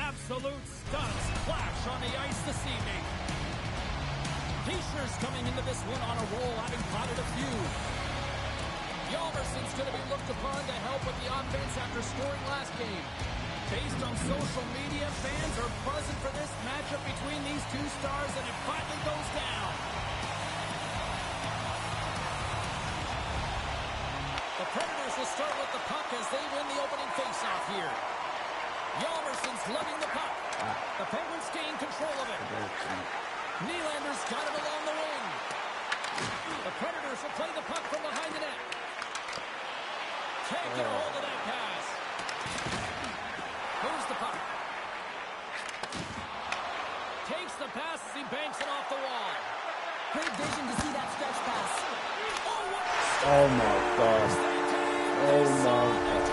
Absolute studs clash on the ice this evening. Heischer's coming into this one on a roll, having potted a few. Yalmerson's going to be looked upon to help with the offense after scoring last game. Based on social media, fans are buzzing for this matchup between these two stars, and it finally goes down. The Predators will start with the puck as they win the opening faceoff here. Yalmerson's lugging the puck. The Penguins gain control of it. Nylander's got it along the wing. The Predators will play the puck from behind the net. Can't get a hold of that pass. Moves the puck. Takes the pass as he banks it off the wall. Great vision to see that stretch pass. Oh my God. Oh my God.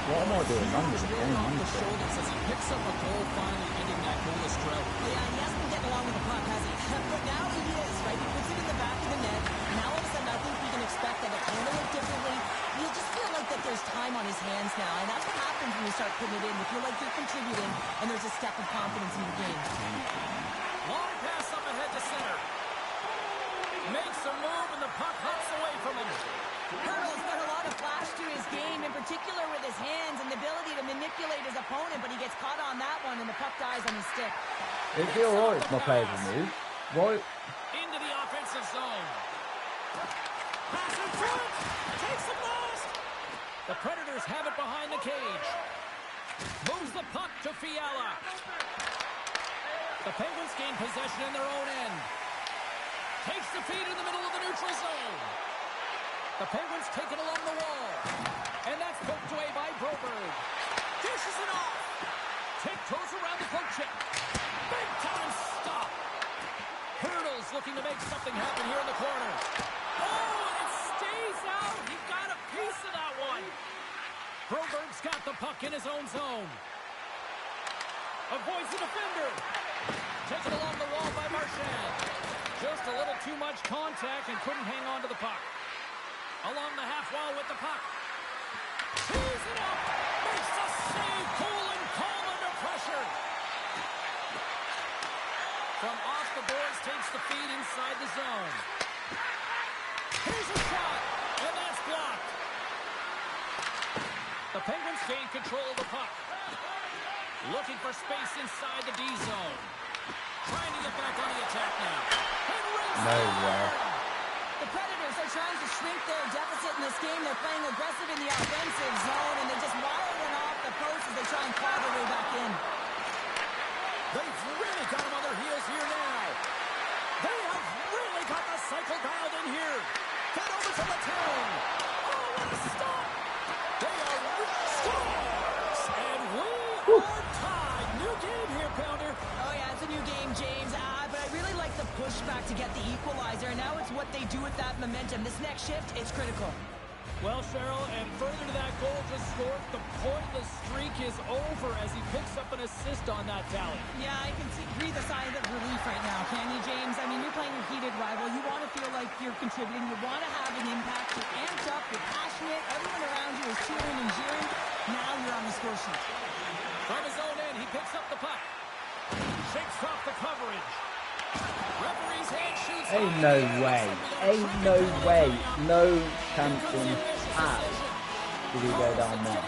What am I doing? I'm just going on the shoulders as he picks up a goal, finally ending that goalless drought. Yeah, he hasn't been getting along with the puck, has he? But now he is, right? He puts it in the back of the net. Now all of a sudden I think we can expect that to handle it differently. You just feel like that there's time on his hands now, and that's what happens when you start putting it in. You feel like you're contributing, and there's a step of confidence in the game. Long pass up ahead to center. Makes a move, and the puck hops away from him. Hurdle's got a lot of flash to his game, in particular with his hands and the ability to manipulate his opponent, but he gets caught on that one, and the puck dies on his stick. Is it alright? It's my favourite move. Why? Into the offensive zone. Pass in front. Takes the blast. The Predators have it behind the cage. Moves the puck to Fiala. The Penguins gain possession in their own end. Takes the feed in the middle of the neutral zone. The Penguins take it along the wall. And that's poked away by Broberg. Dishes it off. Tiptoes around the poke check. Big time stop. Hurdle's looking to make something happen here in the corner. Oh, it stays out. He got a piece of that one. Broberg's got the puck in his own zone. Avoids the defender. Taken along the wall by Marchand. Just a little too much contact and couldn't hang on to the puck. Along the half wall with the puck. Tees it up. Makes the save. Cool and calm under pressure. From off the boards, takes the feed inside the zone. Here's a shot. And that's blocked. The Penguins gain control of the puck. Looking for space inside the D zone. Trying to get back on the attack now. No way. The Predators are trying to shrink their deficit in this game. They're playing aggressive in the offensive zone, and they just wire one off the post as they try and claw their way back in. They've really got them on their heels here now. They have really got the cycle dialed in here. Get over to the town. Oh, what a stop. They are stars. And we are tied. New game here, Pounder. Oh, yeah, it's a new game, James. But I really like the pushback to get the equalizer. And now it's what they do with that momentum. This next shift, it's critical. Well, Cheryl, and further to that goal just scored, the pointless streak is over as he picks up an assist on that tally. Yeah, I can breathe a sigh of relief right now, can you, James? I mean, you're playing a heated rival. You want to feel like you're contributing. You want to have an impact. You're amped up. You're passionate. Everyone around you is cheering and jeering. Now you're on the score sheet. From his own end, he picks up the puck. Shakes off the coverage. Referee's hand shoots. Ain't no way. Ain't no way. No chance in half did he go down there.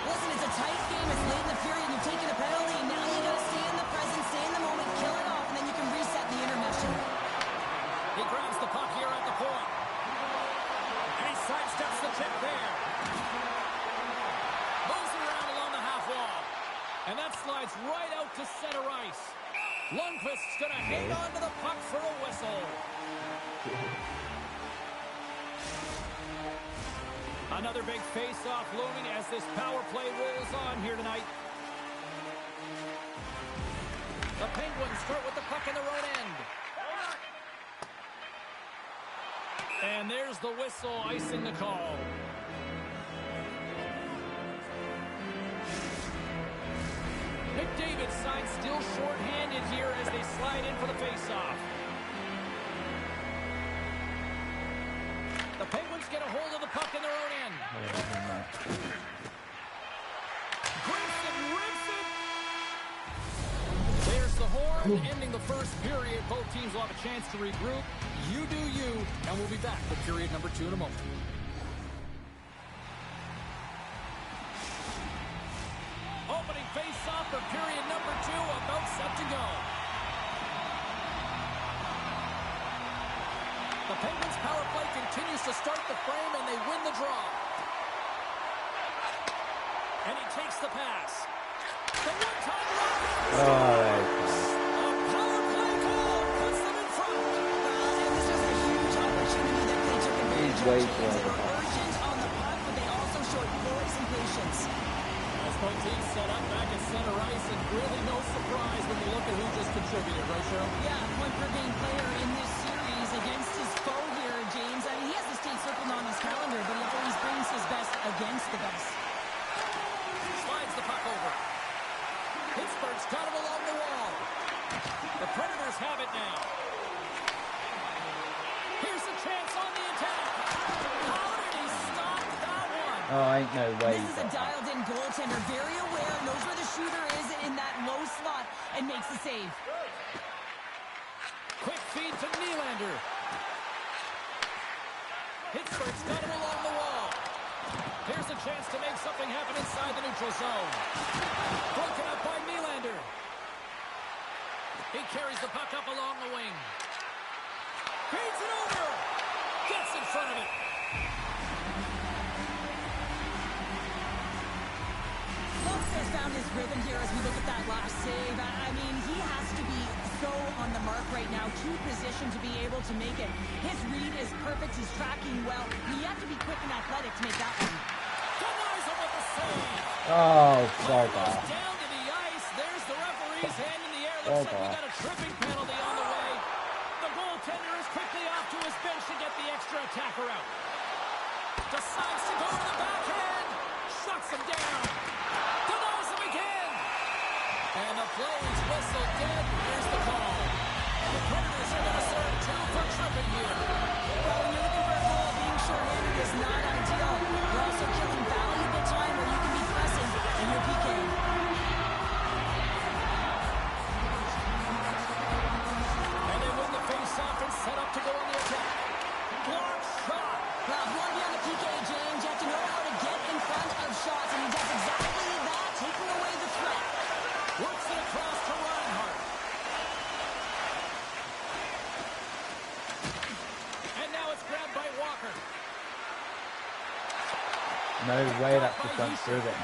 Listen, it's a tight game. It's late in the period. You've taken a penalty. Now you got to stay in the present, stay in the moment, kill it off, and then you can reset the intermission. He grabs the puck here at the point. And he sidesteps the check there. Moves around along the half wall. And that slides right out to center ice. Lundqvist's going to hang on to the puck for a whistle. Another big face-off looming as this power play rolls on here tonight. The Penguins start with the puck in their own end. And there's the whistle icing the call. McDavid's side still short-handed here as they slide in for the face-off. The Penguins get a a hold of the puck in their own end. Grips it, rips it. There's the horn, ending the first period. Both teams will have a chance to regroup. You do you, and we'll be back for period number 2 in a moment. Opening face-off for period number 2, about set to go. The Penguins' power play continues to start the frame, and they win the draw. And he takes the pass. The one-time run. A power play goal puts them in front. And this was a huge opportunity that they took advantage of. They were urgent on the puck, but they also showed poise and patience. As both teams set up back at center ice, and really no surprise when you look at who just contributed, right, Cheryl? Yeah, point per game player in this series against his foe here, James. I mean, he has the state circled on his calendar, but he always brings his best against the best. Slides the puck over. Pittsburgh's got it along the wall. The Predators have it now. Here's a chance on the attack. How did he stop that one? Oh, ain't no way. This is a dialed-in goaltender, very aware, knows where the shooter is in that low slot, and makes the save. Quick feed to Nylander. Pittsburgh's got it along the wall. Here's a chance to make something happen inside the neutral zone. Broken up by Nylander. He carries the puck up along the wing. Feeds it over. Gets in front of it. Lobster's found his rhythm here as we look at that last save. I mean, he has to be so on the mark right now, too positioned to be able to make it. His read is perfect. He's tracking well. You have to be quick and athletic to make that one. Denies him with the save. Oh, bugger. Down to the ice. There's the referee's hand in the air. Looks like we got a tripping penalty on the way. The goaltender is quickly off to his bench to get the extra attacker out. Decides to go to the backhand. Shuts him down. Denies him again. And the play's whistled dead. Here's the call. The Predators are going to serve 2 for tripping here. Well, when you're looking for a goal, being short-handed is not ideal. You're also killing valuable time where you can be pressing and you're PKing. And they win the face-off and set up to go on the attack. Block shot. Well, if you want to be on the PK, James, you have to know how to get in front of shots, and he does exactly that, taking away the threat. Works it across to Reinhart. And now it's grabbed by Walker. No way that just went through him.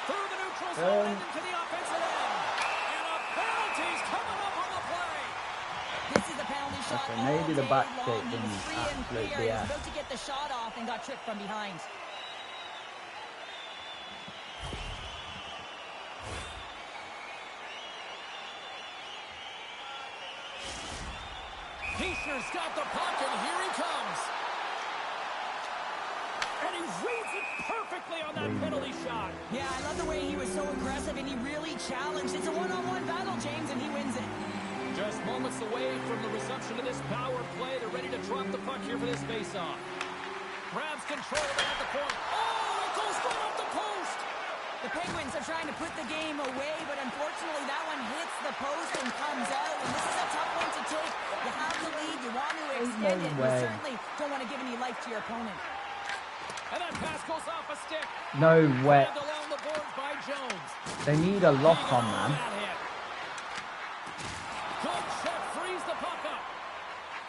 Through the neutral zone and into the offensive end. And a penalty's coming up on the play. This is a penalty shot Okay, all maybe the day back long. take He was didn't free and absolutely, clear. He yeah. was about to get the shot off and got tripped from behind. Heischer's got the puck, and here he comes. And he reads it perfectly on that penalty shot. Yeah, I love the way he was so aggressive, and he really challenged. It's a one-on-one battle, James, and he wins it. Just moments away from the resumption of this power play. They're ready to drop the puck here for this faceoff. Grabs control of it at the point. Oh, it goes right off the post. The Penguins are trying to put the game away, but unfortunately that one hits the post and comes out. And this is a tough one to take. You have the lead. You want to extend it. You certainly don't want to give any life to your opponent. And that pass goes off a stick. No way. Grabbed along the boards by Jones. They need a lock on, man. Good check, frees the puck up.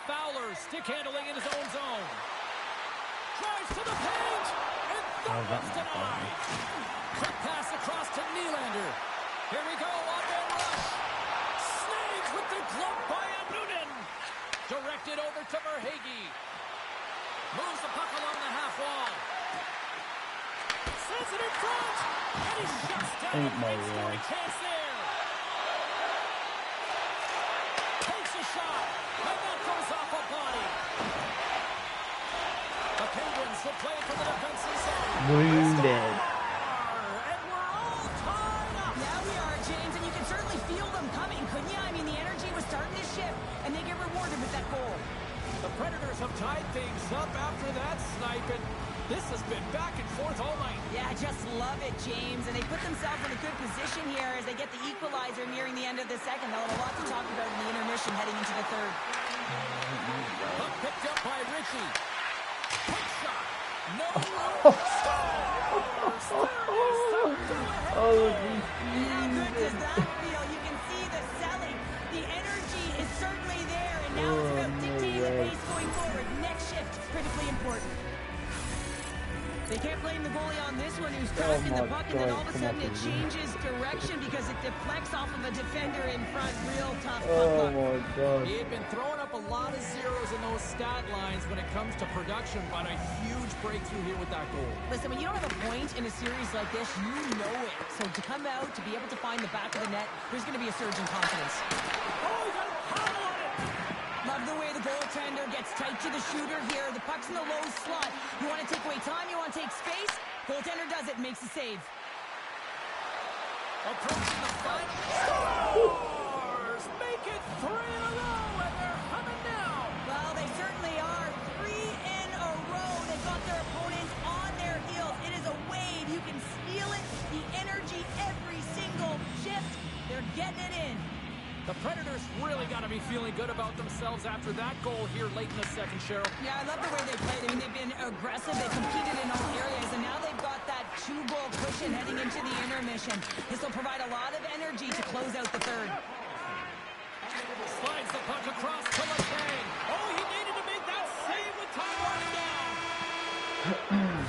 Fowler stick handling in his own zone. Drives to the paint, and that one's denied. Quick pass across to Nylander. Here we go, on-man rush. Snags with the glove by Noonan. Directed over to Verhaeghe. Moves the puck along the half wall. Sends it in front, and he shuts down a great scoring chance there. Takes a shot, and that goes off a body. The Penguins will play for the defensive zone. Wounded. And we're all tied up. Yeah, we are, James, and you can certainly feel them coming, couldn't you? I mean, the energy was starting to shift, and they get rewarded with that goal. The Predators have tied things up after that snipe, and this has been back and forth all night. Yeah, I just love it, James. And they put themselves in a good position here as they get the equalizer nearing the end of the second. They'll have a lot to talk about in the intermission heading into the third. Puck picked up by Richie. Quick shot. No. Oh, How good does that feel? You can see the selling. The energy is certainly there, and now it's about dictating the pace going forward. Next shift, critically important. They can't blame the goalie on this one who's tracking the puck, and then all of a sudden it changes direction because it deflects off of a defender in front. Real tough puck luck. my God. He had been throwing up a lot of zeros in those stat lines when it comes to production, but a huge breakthrough here with that goal. Listen, when you don't have a point in a series like this, you know it. So to come out, to be able to find the back of the net, there's going to be a surge in confidence. Oh, he got a pile on it! Love the way the goaltender gets tight to the shooter here. The puck's in the low slot. You want to take away time, you want to take space. Goaltender does it, makes the save. Approaching the front. Scores! Make it 3 in a row, and they're coming now. Well, they certainly are. 3 in a row. They've got their opponents on their heels. It is a wave. You can feel it. The energy every single shift. They're getting it in. The Predators really got to be feeling good about themselves after that goal here late in the second, Cheryl. Yeah, I love the way they played. I mean, they've been aggressive. They've competed in all areas, and now they've got that 2-goal cushion heading into the intermission. This will provide a lot of energy to close out the third. Slides the puck across to LeClain. Oh, he needed to make that save with time running down.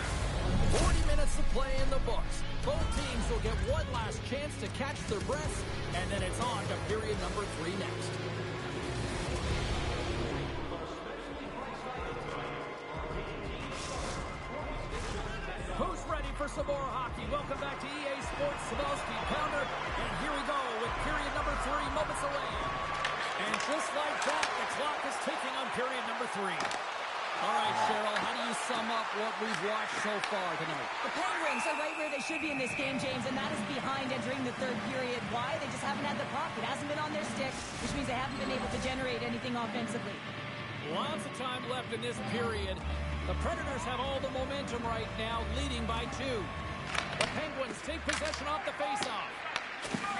40 minutes of play in the books. Both teams will get one last chance to catch their breaths, and then it's on to period number 3 next. Who's ready for some more hockey? Welcome back to EA Sports Sabelski Pounder, and here we go with period number 3 moments away. And just like that, the clock is ticking on period number 3. All right, Cheryl, how do you sum up what we've watched so far tonight? The Penguins are right where they should be in this game, James, and that is behind entering the third period. Why? They just haven't had the puck. It hasn't been on their stick, which means they haven't been able to generate anything offensively. Lots of time left in this period. The Predators have all the momentum right now, leading by 2. The Penguins take possession off the faceoff.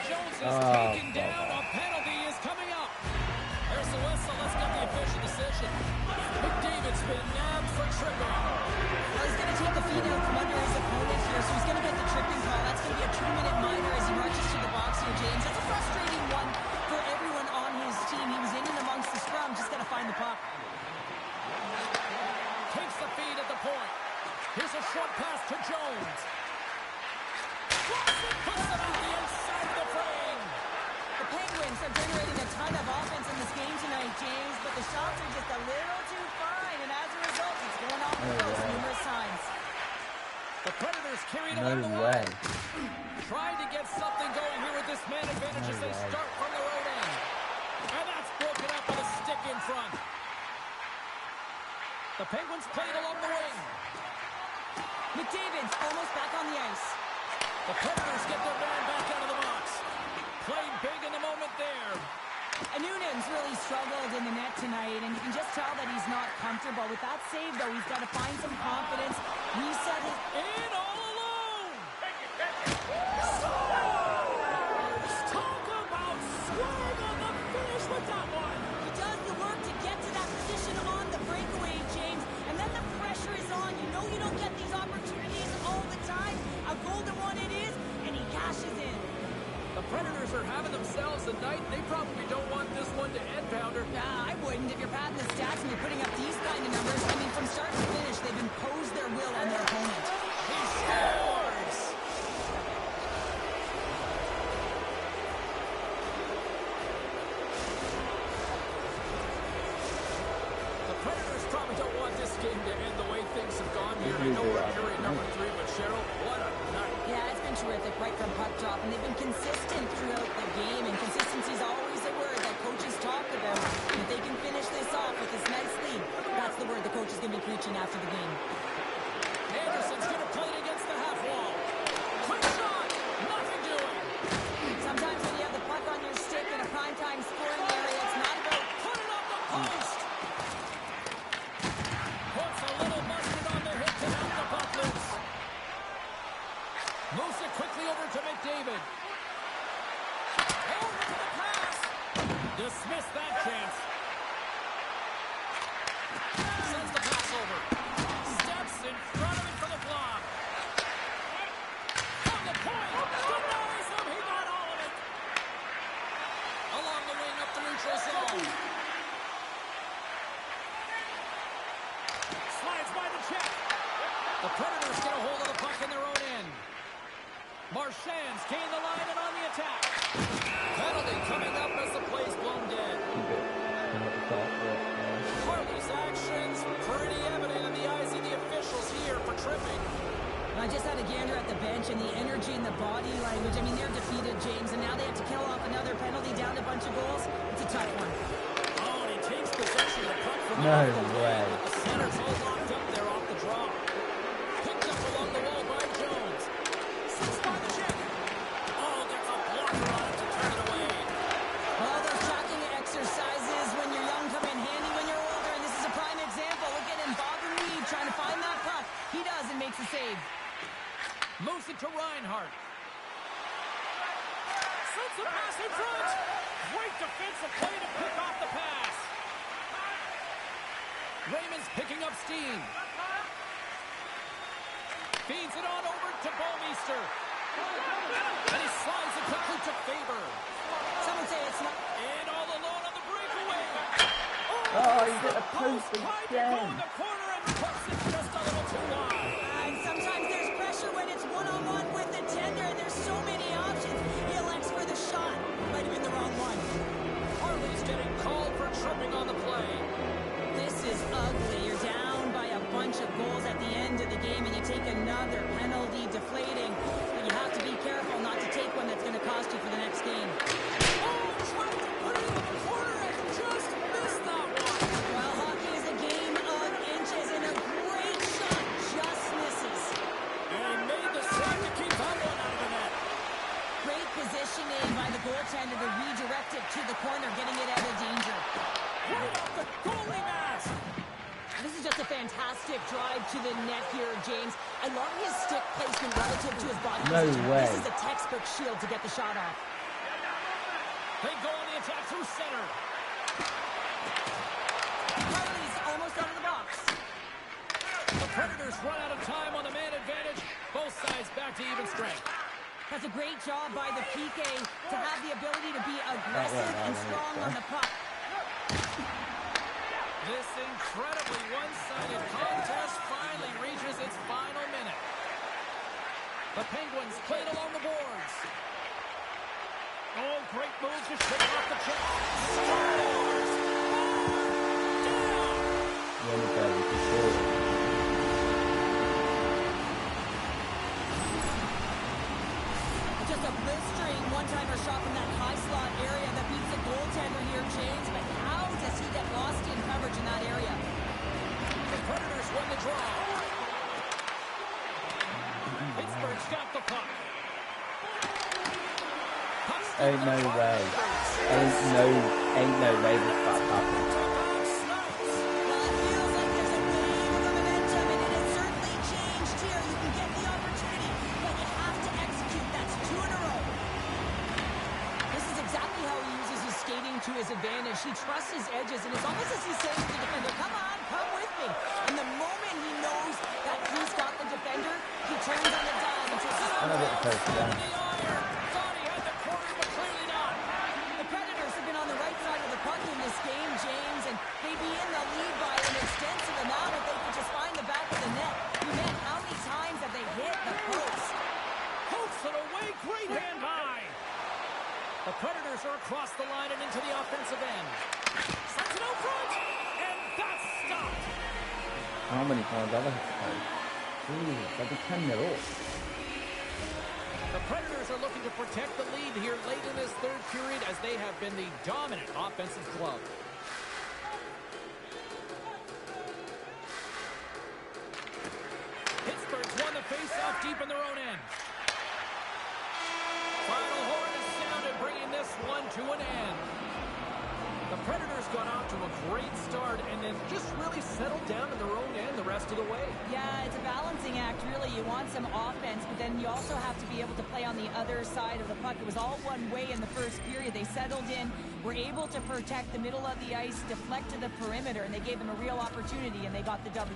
Jones is taken down. A penalty is coming up. There's the whistle. Let's get the official decision. McDavid's been nabbed for tripping. Well, he's going to take the feet out from under his opponent here, so he's going to get the tripping call. That's going to be a 2-minute minor as he marches to the box here, James. That's a frustrating one for everyone on his team. He was in and amongst the scrum, just got to find the puck. Takes the feed at the point. Here's a short pass to Jones. Puts it on the inside of the frame. The Penguins are generating a ton of offense in this game tonight, James, but the shots are just a little too fine, and as a result, it's going off the post numerous times. The Predators carried along the way. Trying to get something going here with this man advantage as they start from the road end. And that's broken up with a stick in front. The Penguins played along the wing. McDavid's almost back on the ice. The Predators get their man back out of the box. Played big in the moment there. Noonan's really struggled in the net tonight, and you can just tell that he's not comfortable. With that save, though, he's got to find some confidence. Reset his... In all alone! Scores! Talk about swerve on the finish with that one! He does the work to get to that position on the breakaway, James, and then the pressure is on. You know you don't get these opportunities all the time. A golden one it is, and he cashes in. The Predators are having themselves a night. They probably don't want this one to end, Pounder. I wouldn't. If you're padding the stats and you're putting up these kind of numbers, I mean, from start to finish, they've imposed their will on their opponent. He scores! The Predators probably don't want this game to end the way things have gone here. I know we're period number 3, but Cheryl, what a night. Yeah, it's been terrific right from puck drop, and they've been consistent throughout the game, and consistency is always a word that coaches talk about. And if they can finish this off with this nice lead, that's the word the coach is going to be preaching after the game. Anderson's going to play it against the half wall. Quick shot! Nothing doing. Sometimes when you have the puck on your stick in a primetime scoring area, it's not about Put it up the post! dismiss that chance. Sends the pass over. Steps in front of it for the block. From the point. Denies him. He got all of it. Along the wing up the neutral zone. Slides by the check. The Predators get a hold of the puck in their own end. Marchand's gain the line and on the attack. Penalty coming up as the play's blown dead. Harley's actions pretty evident in the eyes of the officials here for tripping. I just had a gander at the bench, and the energy and the body language, I mean, they're defeated, James, and now they have to kill off another penalty, down a bunch of goals. It's a tough one. Oh, and he takes possession of the puck from No off the way. line. The center's all locked up there off the draw. Picked up along the wall by Jones. Sits by the check. Oh, gets a blocker on it to turn it away. Well, those tracking exercises when you're young come in handy when you're older, and this is a prime example. Look at him, Bob and Reed, trying to find that puck. He does and makes a save. Moves it to Reinhart. Sends the pass in front. Great defensive play to pick off the pass. Raymond's picking up steam. Feeds it on over to Bouwmeester. And he slides it quickly to Faber. Some would say it's not. And all alone on the breakaway. Oh, he's at the post Tried to go in again. the corner and puts it just a little too wide. And sometimes there's pressure when it's one-on-one with the tender, and there's so many options. He elects for the shot. Might have been the wrong one. Harley's getting called for tripping on the play. This is ugly. You're down by a bunch of goals at the end of the game, and you take another penalty, deflating. But you have to be careful not to take one that's going to cost you for the next game. Oh, tried to put it in the corner and just missed that one. Well, hockey is a game of inches, and a great shot just misses. And he made the save to keep that one out of the net. Great positioning by the goaltender to redirect it to the corner, getting it out of danger. Right off the goalie mask. This is just a fantastic drive to the net here, James. I love his stick placement relative to his body No position. way. This is a textbook shield to get the shot off. They go on the attack through center. Harley's almost out of the box. The Predators run out of time on the man advantage. Both sides back to even strength. That's a great job by the PK to have the ability to be aggressive and strong on the puck. This incredibly one-sided contest finally reaches its final minute. The Penguins played along the boards. Oh, great move to shake off the check. Scores! Down! Just a blistering one-timer shot from that high slot area that beats the goaltender here, James. But how does he get lost in coverage in that area? The Predators win the draw. Pittsburgh's got the puck. Ain't no way. Ain't no way this stuff happened. Well, it feels like there's a wave of momentum, and it has certainly changed here. You can get the opportunity, but you have to execute. That's 2 in a row. This is exactly how he uses his skating to his advantage. He trusts his edges, and it's almost as he's saying to the defender, come on, come with me. And the moment he knows that he's got the defender, he turns on the dime and takes I'm a bit close to that. Thought he had the corner, but clearly not. The Predators have been on the right side of the puck in this game, James, and they'd be in the lead by an extensive amount if they could just find the back of the net. You meant how many times have they hit the post? Hooks it away, great hand high. The Predators are across the line and into the offensive end. Sets it out front, and that's stopped. How many times have I hit the post? Ooh, that'd be 10-0 up. The Predators are looking to protect the lead here late in this third period as they have been the dominant offensive club. Pittsburgh's won the face-off deep in their own end. Final horn is sounded, bringing this one to an end. The Predators got off to a great start and then just really settled down in their own end the rest of the way. Yeah, it's a balancing act, really. You want some offense, but then you also have to be able to play on the other side of the puck. It was all one way in the first period. They settled in, were able to protect the middle of the ice, deflect to the perimeter, and they gave them a real opportunity, and they got the W.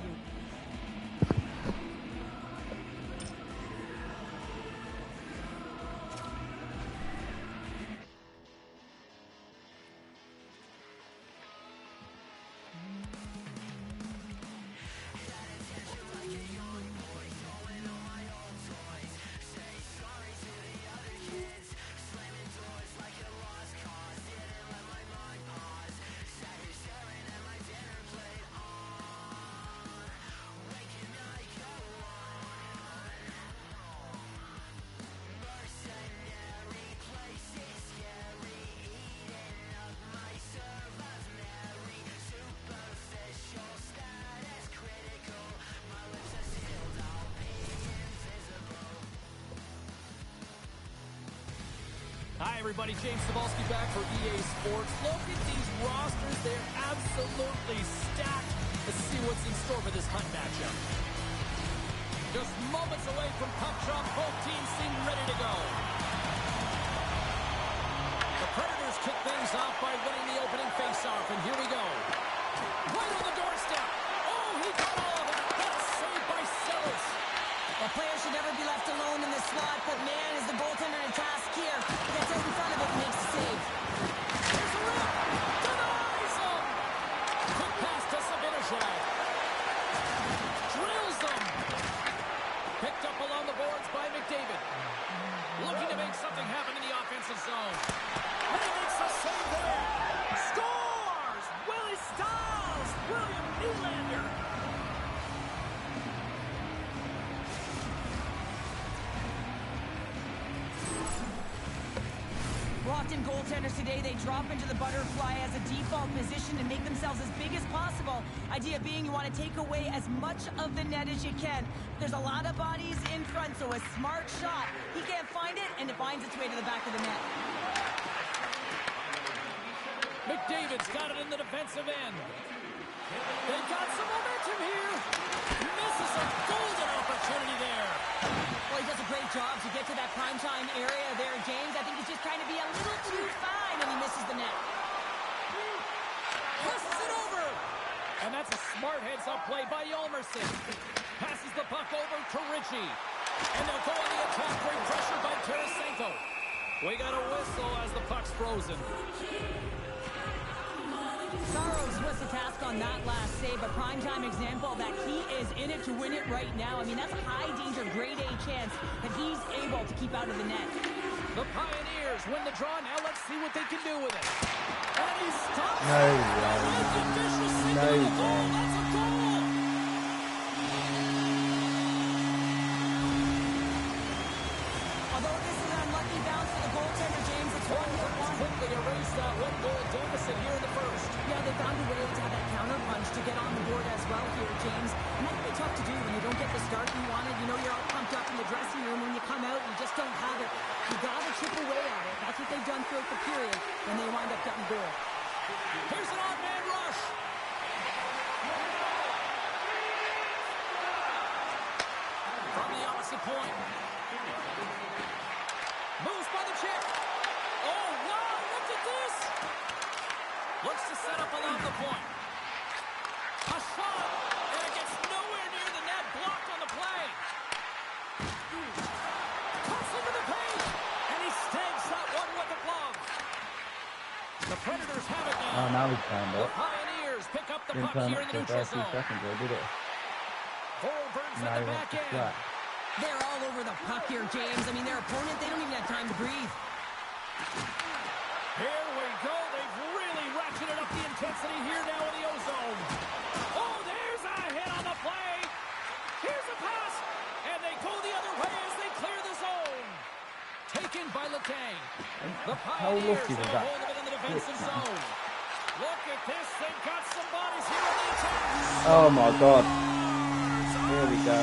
Hi, everybody. James Cebulski back for EA Sports. Look at these rosters. They're absolutely stacked. Let's see what's in store for this Hunt matchup. Just moments away from puck drop. Both teams seem ready to go. The Predators kick things off by winning the opening faceoff, and here we go. Right on the doorstep. Oh, he got all of it. That's saved by Sellis. A player should never be left alone in the slot, but man, is the goaltender in task here. Gets out in front of it and makes the save. Here's a rip. Denies him. Quick pass to Sabinajad. Drills them. Picked up along the boards by McDavid. Looking to make something happen in the offensive zone. And he makes a save there. Scores! Willie Stiles! William Nylander. Often goaltenders today, they drop into the butterfly as a default position to make themselves as big as possible. Idea being you want to take away as much of the net as you can. There's a lot of bodies in front, so a smart shot. He can't find it, and it finds its way to the back of the net. McDavid's got it in the defensive end. They've got some momentum here. Misses a golden opportunity there. Well, he does a great job to get to that primetime area there, James. I think he's just trying to be a little too fine, and he misses the net. Passes it over. And that's a smart heads-up play by Yolmerson. Passes the puck over to Ritchie. And they'll go on the attack, great pressure by Tarasenko. We got a whistle as the puck's frozen. Saros was the task on that last save, a primetime example that he is in it to win it right now. I mean, that's a high-danger, grade-A chance that he's able to keep out of the net. The Pioneers win the draw. Now let's see what they can do with it. And he stops. No way. No way. That's a goal. Although this is an unlucky bounce for the goaltender, James, it's 1-1. Quickly erase that one-goal deficit here in the first. Yeah, they found a way to have that counter punch to get on the board as well here, James. And that can be tough to do when you don't get the start you wanted. You know, you're all pumped up in the dressing room. When you come out, you just don't have it. You got to chip away at it. That's what they've done throughout the period, and they wind up getting the goal. Here's an odd-man rush. From the opposite point. Moves by the chick. Oh, wow, look at this. Looks to set up along the point. A shot, and it gets nowhere near the net, blocked on the play. Cuts into the paint, and he snags that one with the glove. The Predators have it now. Oh, now he's turned The up. Pioneers pick up the Didn't puck turn here up in the for the neutral first few zone. seconds, though, did it? Forwards Now at he the wants back to end. flat. They're all over the puck here, James. I mean, their opponent, they don't even have time to breathe. Here we go. They've really ratcheted up the intensity here now in the O-zone. Oh, there's a hit on the play. Here's a pass. And they go the other way as they clear the zone. Taken by Letang. The How Pioneers lucky was have a that? hold of it in the defensive zone. Look at this. They've got some bodies here on the attack. Oh my god. Here we go.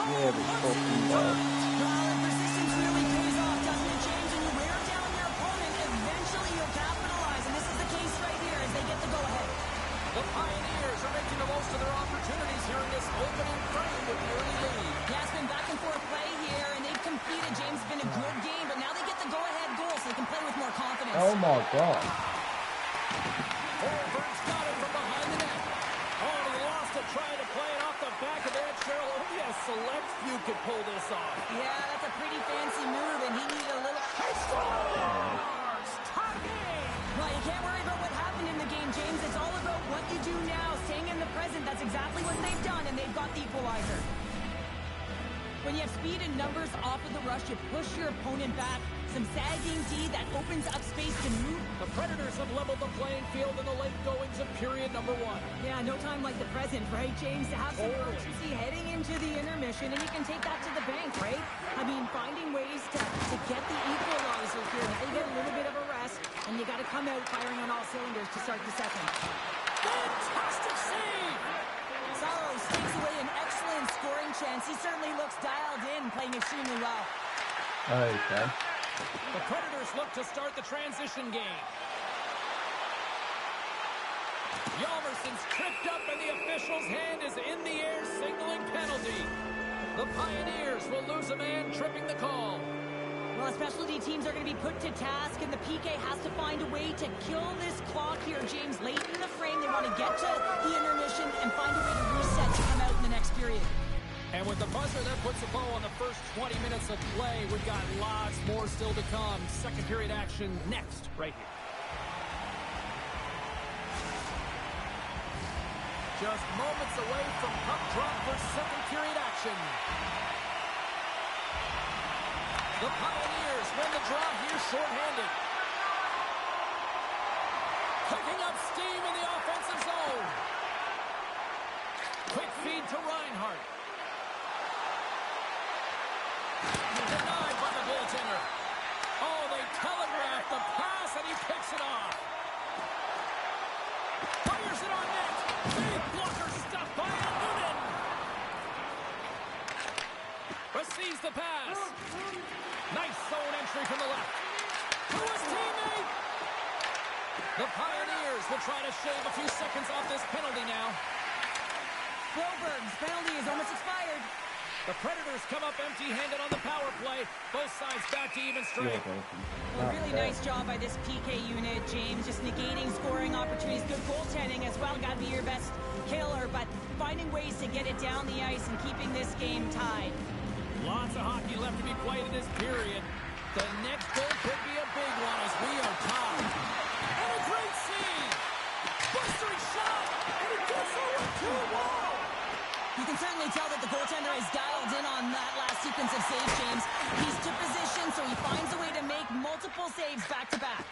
Here we fucking go. Well, and persistence really pays off, doesn't it, James? And you wear down your opponent, eventually you'll capitalize. And this is the case right here. Oh my god. Holmberg's got it from behind the net. Oh, he lost it trying to play it off the back of the net. Cheryl, only a select few could pull this off. Yeah, that's a pretty fancy move, and he needed a little... He scores! Tie game! Well, you can't worry about what happened in the game, James. It's all about what you do now, staying in the present. That's exactly what they've done, and they've got the equalizer. When you have speed and numbers off of the rush, you push your opponent back. Some sagging D that opens up space to move. The Predators have leveled the playing field in the late goings of period number 1. Yeah, no time like the present, right, James? To have some urgency heading into the intermission, and you can take that to the bank, right? I mean, finding ways to get the equalizer here. Now you get a little bit of a rest, and you got to come out firing on all cylinders to start the second. Fantastic save! Saros takes away an excellent scoring chance. He certainly looks dialed in, playing extremely well. Okay. The Predators look to start the transition game. Yalmerson's tripped up and the official's hand is in the air signaling penalty. The Pioneers will lose a man tripping the call. Well, specialty teams are going to be put to task, and the PK has to find a way to kill this clock here, James. Late in the frame, they want to get to the intermission and find a way to reset to come out in the next period. And with the buzzer, that puts a bow on the first 20 minutes of play. We've got lots more still to come. Second period action next, right here. Just moments away from puck drop for second period action. The Pioneers win the draw here shorthanded. Picking up steam in the offensive zone. Quick feed to Reinhart. Denied by the goaltender. Oh, they telegraphed the pass, and he picks it off. Fires it on net. Big blocker stuffed by Noonan. Receives the pass. Nice zone entry from the left. To his teammate. The Pioneers will try to shave a few seconds off this penalty now. Broberg's penalty is almost expired. The Predators come up empty-handed on the power play. Both sides back to even strength. Well, really nice job by this PK unit, James. Just negating scoring opportunities. Good goaltending as well. Got to be your best killer, but finding ways to get it down the ice and keeping this game tied. Lots of hockey left to be played in this period. The next goal could be a big one as we are tied. And a great save! Bustering shot! And he gets over to a wall! You can certainly tell that the goaltender is dialed in on that last sequence of saves, James. He's to position, so he finds a way to make multiple saves back-to-back.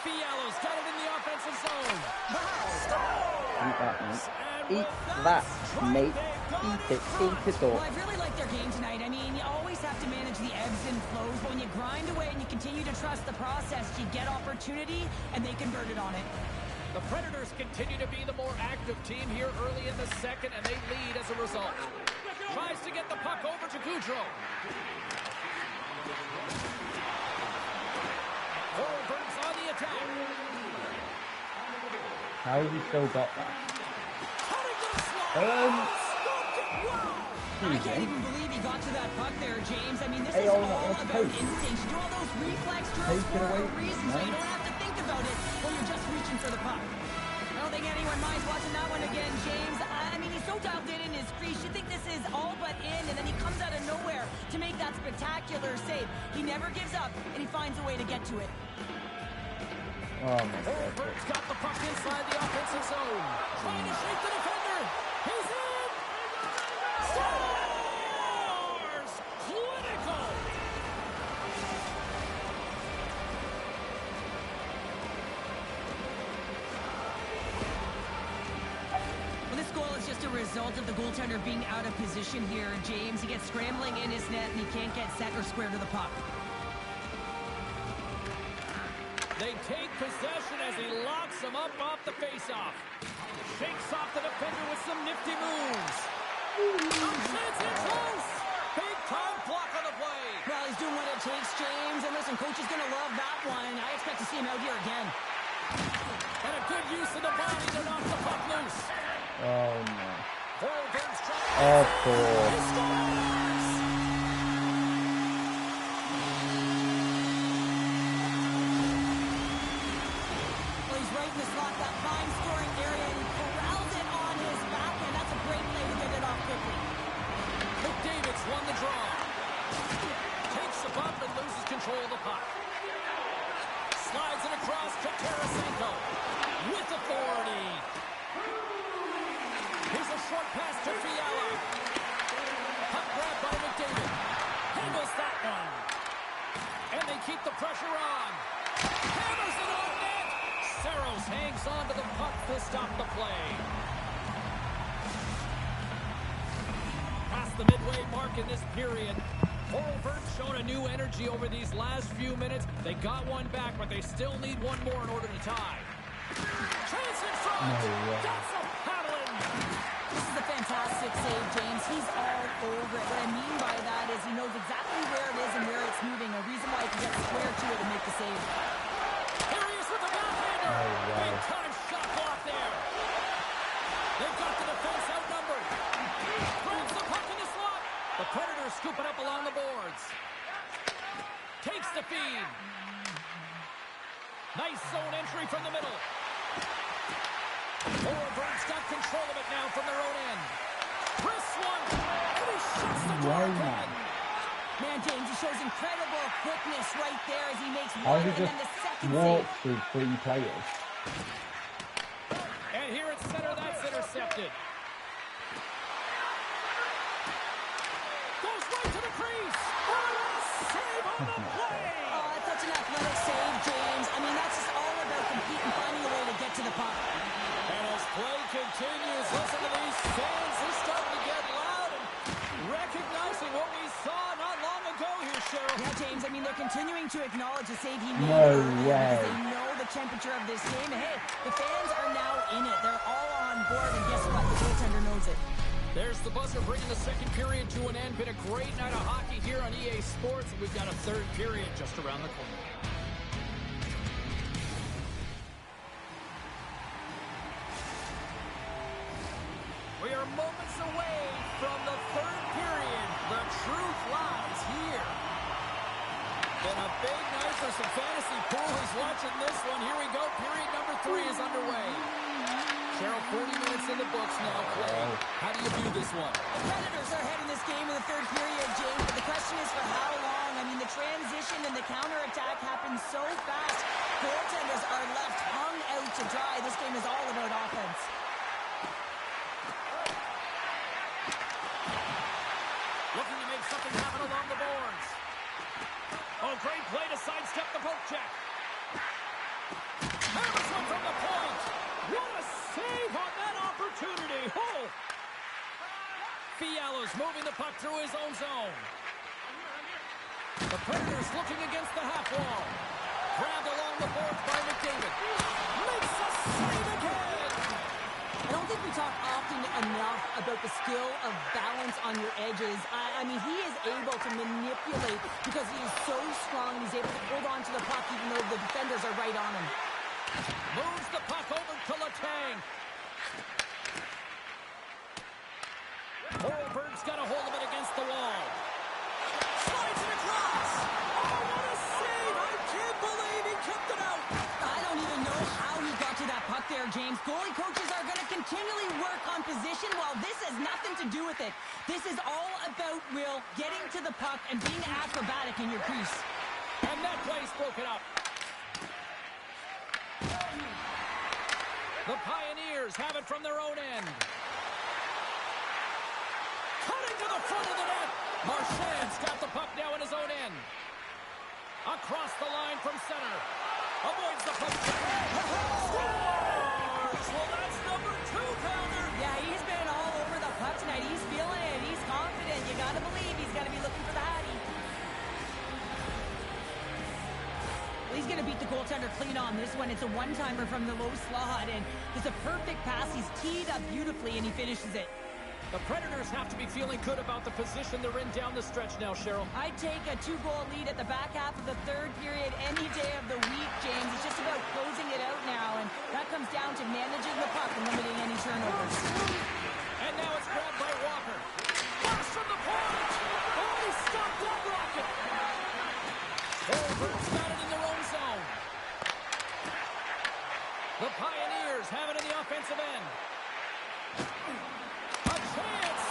Fiala's got it in the offensive zone. Eat that, mate. Eat that, mate. Eat it. Eat it all. Well, I really like their game tonight. I mean, you always have to manage the ebbs and flows, but when you grind away and you continue to trust the process, you get opportunity, and they convert it on it. The Predators continue to be the more active team here early in the second, and they lead as a result. Tries to get the puck over to Goudreau. Holmberg's on the attack. How have you still got that? I can't even believe he got to that puck there, James. I mean, this Hey, is all all that about post. instinct. You do all those reflex drills Take it for away, a reason, so man. you don't have to think about it when you're just reaching for the puck. I don't think anyone minds watching that one again, James. I mean, he's so dialed in his crease. You think this is all but in, and then he comes out of nowhere to make that spectacular save. He never gives up, and he finds a way to get to it. Oh my god. Holmberg's got the puck inside the offensive zone. Trying to shake the defender. He's in! Scores! Clinical! Well, this goal is just a result of the goaltender being out of position here, James. He gets scrambling in his net, and he can't get set or square to the puck. They take possession as he locks him up off the faceoff. Shakes off the defender with some nifty moves. Chance in close. Big time block on the play. Well, he's doing what it takes, James. And listen, coach is going to love that one. I expect to see him out here again. And a good use of the body to knock the puck loose. Oh no. Holmberg's trying. Of course. He scores! in the slot, that prime scoring area, and he corrals it on his backhand. That's a great play to get it off quickly. McDavid's won the draw. Takes the bump and loses control of the puck. Slides it across to Tarasenko with authority. Here's a short pass to Fiala. Puck grabbed by McDavid. Handles that one. And they keep the pressure on. Hammers it on net. Saros hangs on to the puck to stop the play. Past the midway mark in this period. Horalberg's shown a new energy over these last few minutes. They got one back, but they still need one more in order to tie. Chance in front. That's a paddling. This is a fantastic save, James. He's all over it. What I mean by that is he knows exactly where it is and where it's moving. A reason why he can get square to it and make the save. Here he is with the backhander. Big time shot block there. They've got the defense outnumbered. Brings the puck in the slot. The Predators scoop it up along the boards. Takes the feed. Nice zone entry from the middle. Horalberg's got control of it now from their own end. Chris one. And he shuts the door again. Man, James, he shows incredible quickness right there as he makes one and then the second walk save. through 3 players. And here at center, that's intercepted. Goes right to the crease. What a save on the play. Oh, that's such an athletic save, James. I mean, that's just all about competing, finding a way to get to the puck. And as play continues, listen to these fans. They're starting to get loud and recognizing what we saw not long ago here, Cheryl. Yeah, James, I mean, they're continuing to acknowledge the save he made No earlier way. because they know the temperature of this game. And hey, the fans are now in it. They're all on board, and guess what? The goaltender knows it. There's the buzzer bringing the second period to an end. Been a great night of hockey here on EA Sports, and we've got a third period just around the corner. We are moments away from the third period. The truth lies here. Been a big night for some fantasy poolers watching this one. Here we go. Period number 3 is underway. Cheryl, 40 minutes in the books now. Play. How do you view this one? The Predators are ahead in this game in the third period, James, but the question is for how long? I mean, the transition and the counterattack happen so fast. Goaltenders are left hung out to dry. This game is all about offense. Looking to make something happen along the boards. Oh, great play to sidestep the poke check. Hammers one from the point. What a save on that opportunity. Oh! Fiala's moving the puck through his own zone. The Predators looking against the half wall. Grabbed along the boards by McDavid. Makes a save again. I don't think we talk often enough about the skill of balance on your edges. I mean, he is able to manipulate because he is so strong and he's able to hold on to the puck even though the defenders are right on him. Moves the puck over to Letang. Horalberg's got a hold of it against the wall. Slides it across. Oh, what a save. I can't believe he kept it out. I don't even know how he got to that puck there, James. Goalie coaches are going to continually work on position while this has nothing to do with it. This is all about, Will, getting to the puck and being acrobatic in your crease. And that play's broken up. The Pioneers have it from their own end. Cutting to the front of the net. Marchand's got the puck now in his own end. Across the line from center. Avoids the puck. Scores! Well, that's number 2, Pounder. Yeah, he's been all over the puck tonight. He's feeling it. He's confident. You got to believe he's going to be looking for the Hattie. Well, he's going to beat the goaltender clean on this one. It's a one-timer from the low slot, and it's a perfect pass. He's teed up beautifully, and he finishes it. The Predators have to be feeling good about the position they're in down the stretch now, Cheryl. I'd take a 2-goal lead at the back half of the third period any day of the week, James. It's just about closing it out now, and that comes down to managing the puck and limiting any turnovers. And now it's grabbed by Walker. Pass from the point. Oh, he stopped that rocket. Horalberg's got it in their own zone. The defensive end. A chance!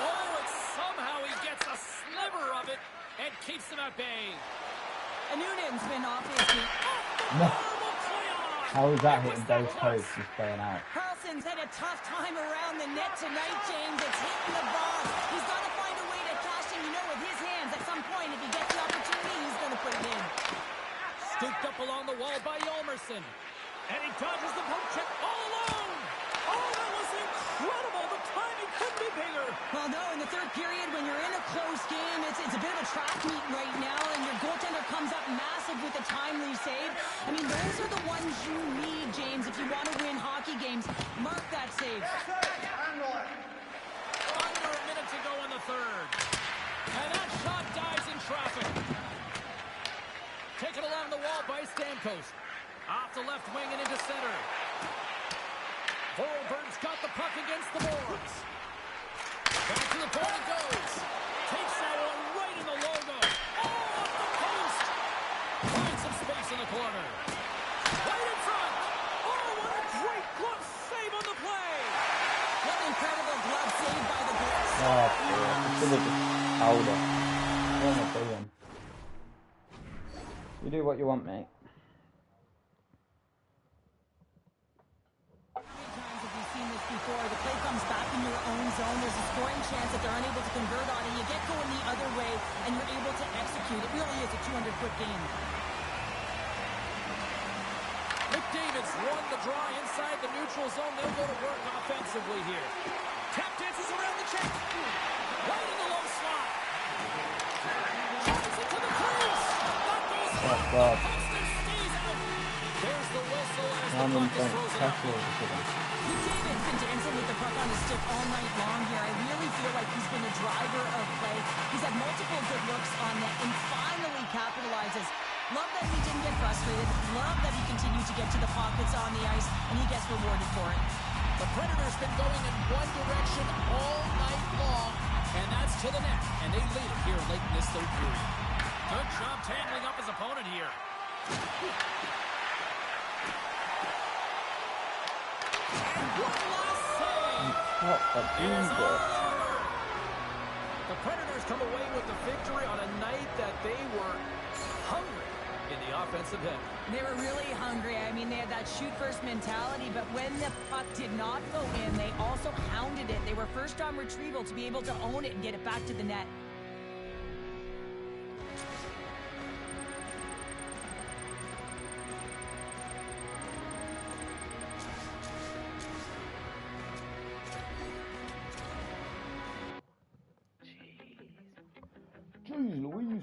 Oh, and somehow he gets a sliver of it and keeps them at bay. And Noonan's been obviously... No. Horrible play on! How is that It was hitting that both close. posts and staying out? Carlson's had a tough time around the net tonight, James. It's hitting the box. He's got to find a way to cash in, with his hands. At some point, if he gets the opportunity, he's going to put it in. Scooped up along the wall by Yolmerson. And he dodges the poke check all alone. Oh, that was incredible. The timing couldn't be bigger. Well, no, in the third period, when you're in a close game, it's a bit of a track meet right now, and your goaltender comes up massive with a timely save. I mean, those are the ones you need, James, if you want to win hockey games. Mark that save. Under a minute to go in the third. And that shot dives in traffic. Taken along the wall by Stamkos. Off the left wing and into center. Forward's got the puck against the boards. Back to the point it goes. Takes that one right in the logo. Oh, off the post. Finds some space in the corner. Right in front. Oh, what a great glove save on the play. What an incredible glove save by the goal. Oh, should have just held it. What am I doing? You do what you want, mate. How many times have we seen this before? The play comes back in your own zone. There's a scoring chance that they're unable to convert on it. You get going the other way, and you're able to execute. It really is a 200-foot game. McDavid's won the draw inside the neutral zone. They'll go to work offensively here. Tap dances around the check. Right in the low slot. Drives it to the crease. That goes Oh, God. Hudson stays out. There's the whistle as the I'm in puck is front. frozen Tackle up. over to them. McDavid's been dancing with the puck on his stick all night long here. I really feel like he's been a driver of play. He's had multiple good looks on net and finally capitalizes. Love that he didn't get frustrated. Love that he continued to get to the pockets on the ice, and he gets rewarded for it. The Predators been going in one direction all night long, and that's to the net. And they lead it here late in this third period. Good job tangling up his opponent here. And one last save. What a It's doing all over. The Predators come away with the victory on a night that they were hungry in the offensive end. They were really hungry. I mean, they had that shoot-first mentality, but when the puck did not go in, they also hounded it. They were first on retrieval to be able to own it and get it back to the net. Jeez Louise.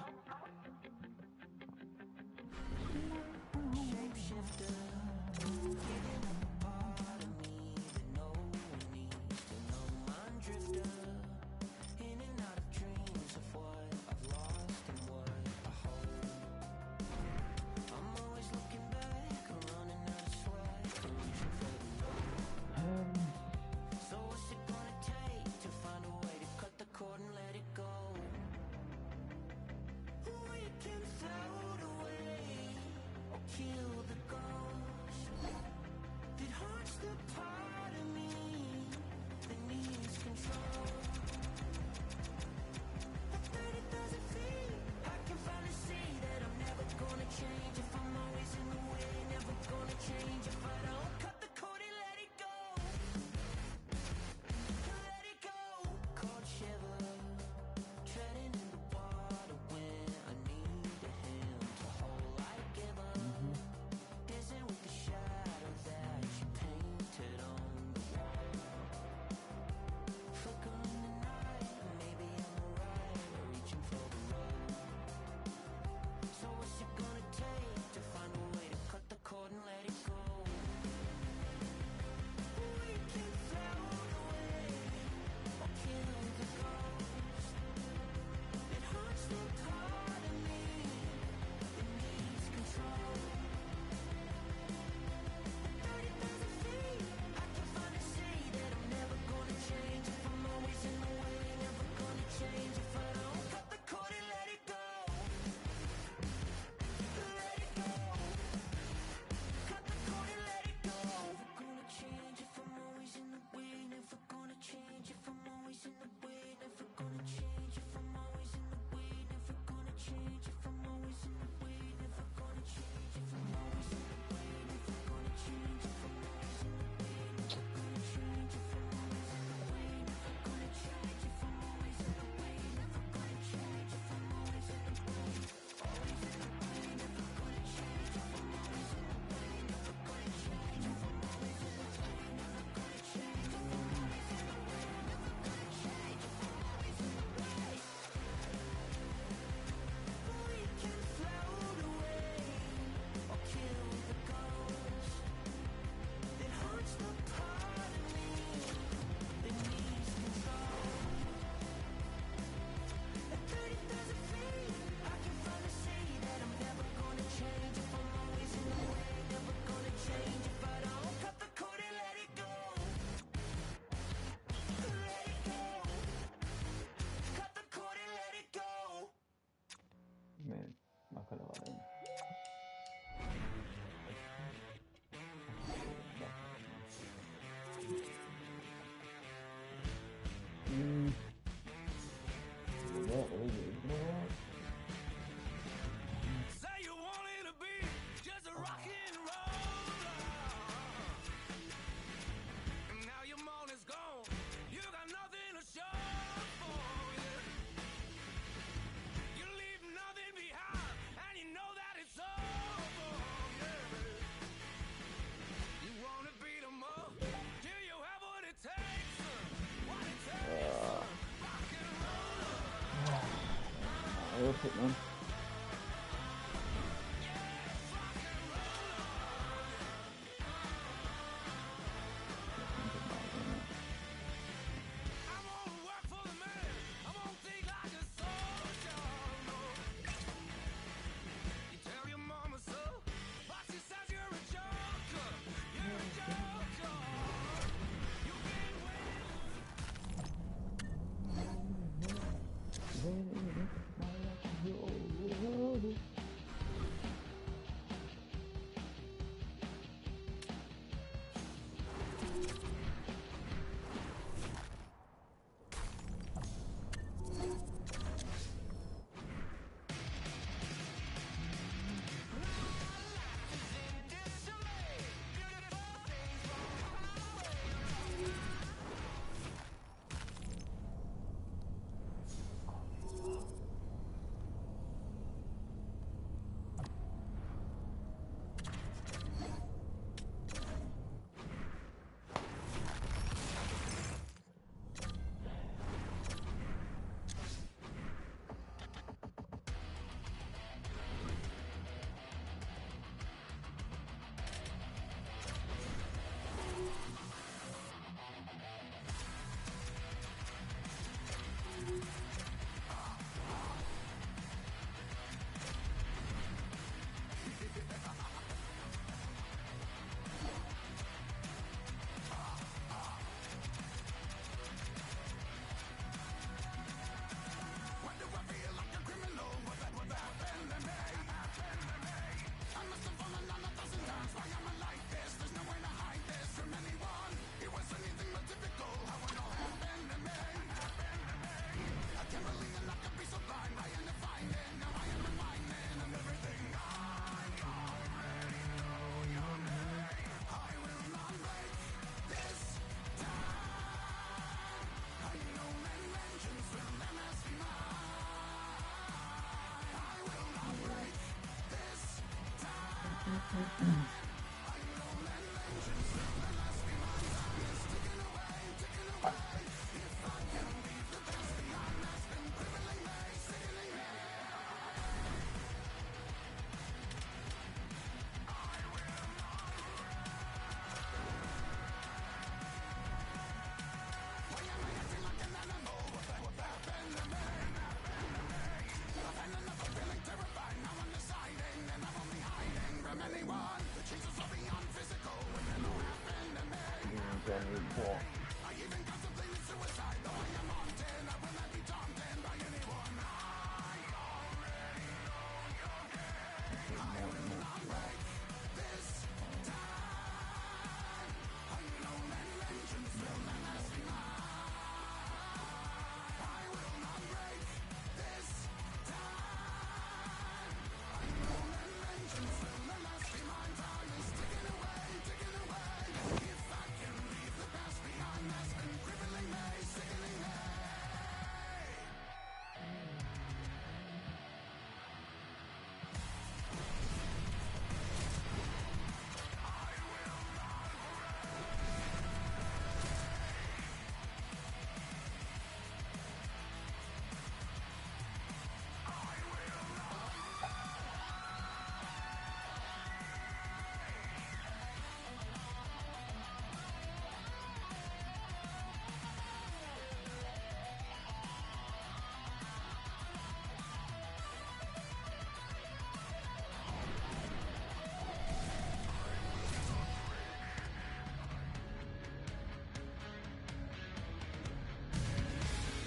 one.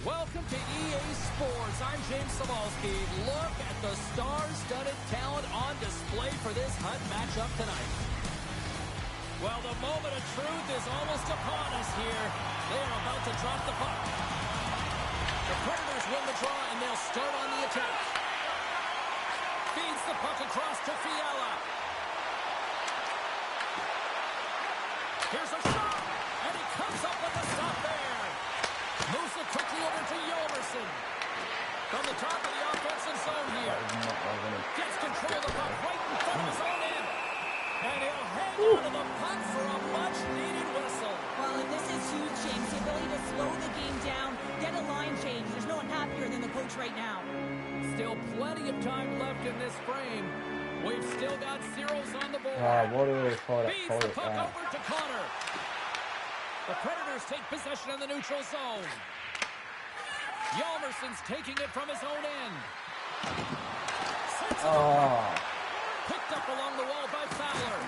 Welcome to EA Sports. I'm James Sabalski. Look at the star-studded talent on display for this HUD matchup tonight. Well, the moment of truth is almost upon us here. They are about to drop the puck. The Predators win the draw, and they'll start on the attack. Feeds the puck across to Fiala. Here's a shot, and he comes up with a stop there. Moves it quickly over to Yolmerson. From the top of the offensive zone here. Gets control of the puck right in front of his own end. And he'll hang on to the puck for a much-needed whistle. Well, and this is huge, James. The ability to slow the game down, Get a line change. There's no one happier than the coach right now. Still plenty of time left in this frame. We've still got zeros on the board. What do we call it? Feeds the puck over to Connor. The Predators take possession in the neutral zone. Hjalmarsson's taking it from his own end. Picked up along the wall by Fowler.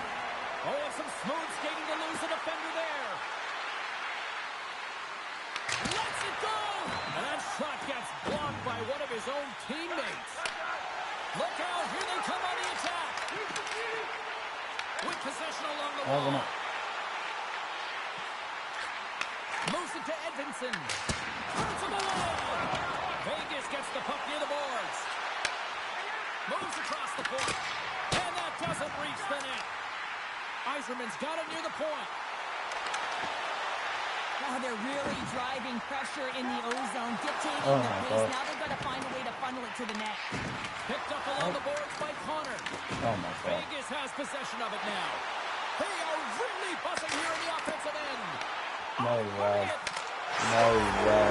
Oh, some smooth skating to lose the defender there. Lets it go! And that shot gets blocked by one of his own teammates. Look out, here they come on the attack. With possession along the wall. Moves it to Edvinsson. Turns him away. Vegas gets the puck near the boards. Moves across the point. And that doesn't reach the net. Yzerman's got it near the point. Oh, they're really driving pressure in the O-zone, dictating the pace. Now they've got to find a way to funnel it to the net. Picked up along the boards by Connor. Vegas has possession of it now. They are really buzzing here in the offensive end. No way. No way.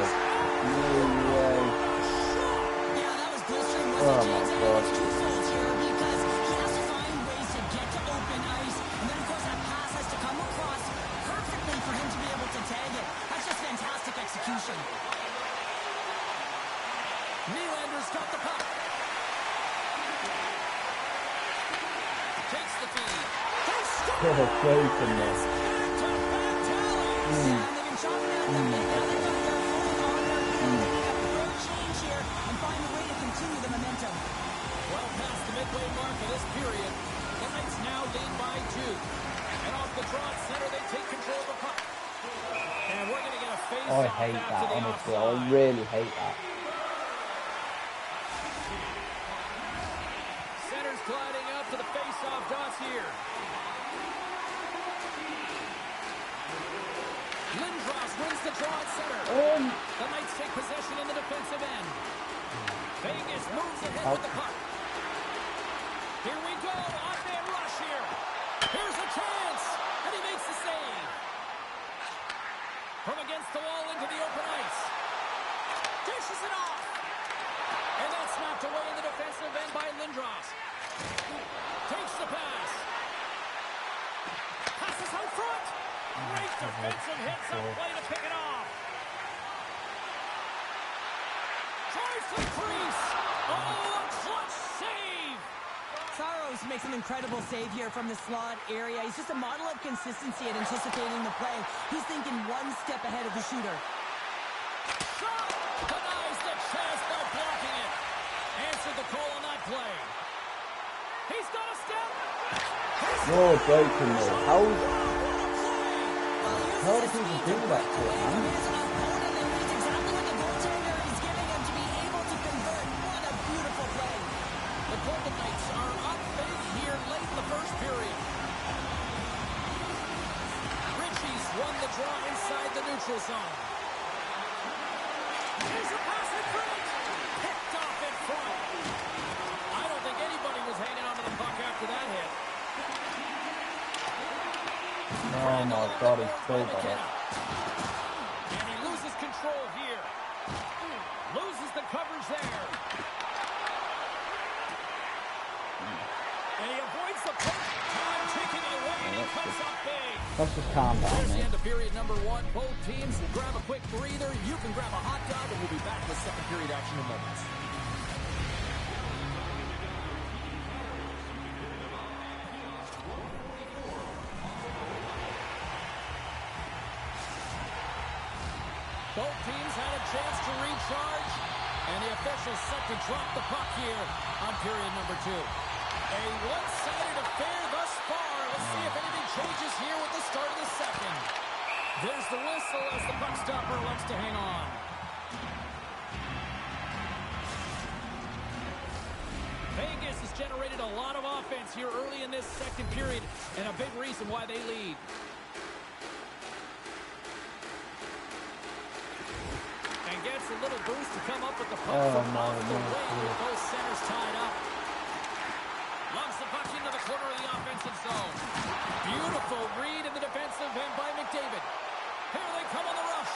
Yeah, that was blistering, wasn't it, James? And it's twofold here because he has to find ways to get to open ice. And then, of course, that pass has to come across perfectly for him to be able to tag it. That's just fantastic execution. Nylander's got the puck. Takes the feed. They score! Well past the midway mark of this period, the Knights now lead by 2. And off the draw at center, they take control of the puck. And we're going to get a face-off. I hate that, honestly. I really hate that. Center's gliding out to the face-off dots here. Lindros wins the draw at center. The Knights take possession in the defensive end. Vegas moves ahead with the puck. Here we go. On-man rush here. Here's a chance. And he makes the save. From against the wall into the open ice. Dishes it off. And that's knocked away in the defensive end by Lindros. Takes the pass. Passes out front. Great defensive hits on play to pick it off. Tries to crease. Oh, a clutch save. Saros makes an incredible save here from the slot area. He's just a model of consistency at anticipating the play. He's thinking one step ahead of the shooter. Shot! Denies the chance by blocking it. Answered the call on that play. He's got a step. You're joking me. How do people do that to it, man? The Golden Knights are up big here late in the first period. Ritchie's won the draw inside the neutral zone. Here's a pass in front. Picked off in front. I don't think anybody was hanging on to the puck after that hit. Oh my God, he's so bad. And he loses control here. Loses the coverage there. And he avoids the puck. Time taking it away, and he comes up big. Let's just calm down, There's the man. end of period number 1. Both teams will grab a quick breather. You can grab a hot dog, and we'll be back with second period action in moments. Both teams had a chance to recharge, and the officials set to drop the puck here on period number 2. A one-sided affair thus far. Let's see if anything changes here with the start of the second. There's the whistle as the puck stopper elects to hang on. Vegas has generated a lot of offense here early in this second period, and a big reason why they lead. And gets a little boost to come up with the puck from off the wing with both centers tied up. Lumps the puck into the corner of the offensive zone. Beautiful read in the defensive end by McDavid. Here they come on the rush.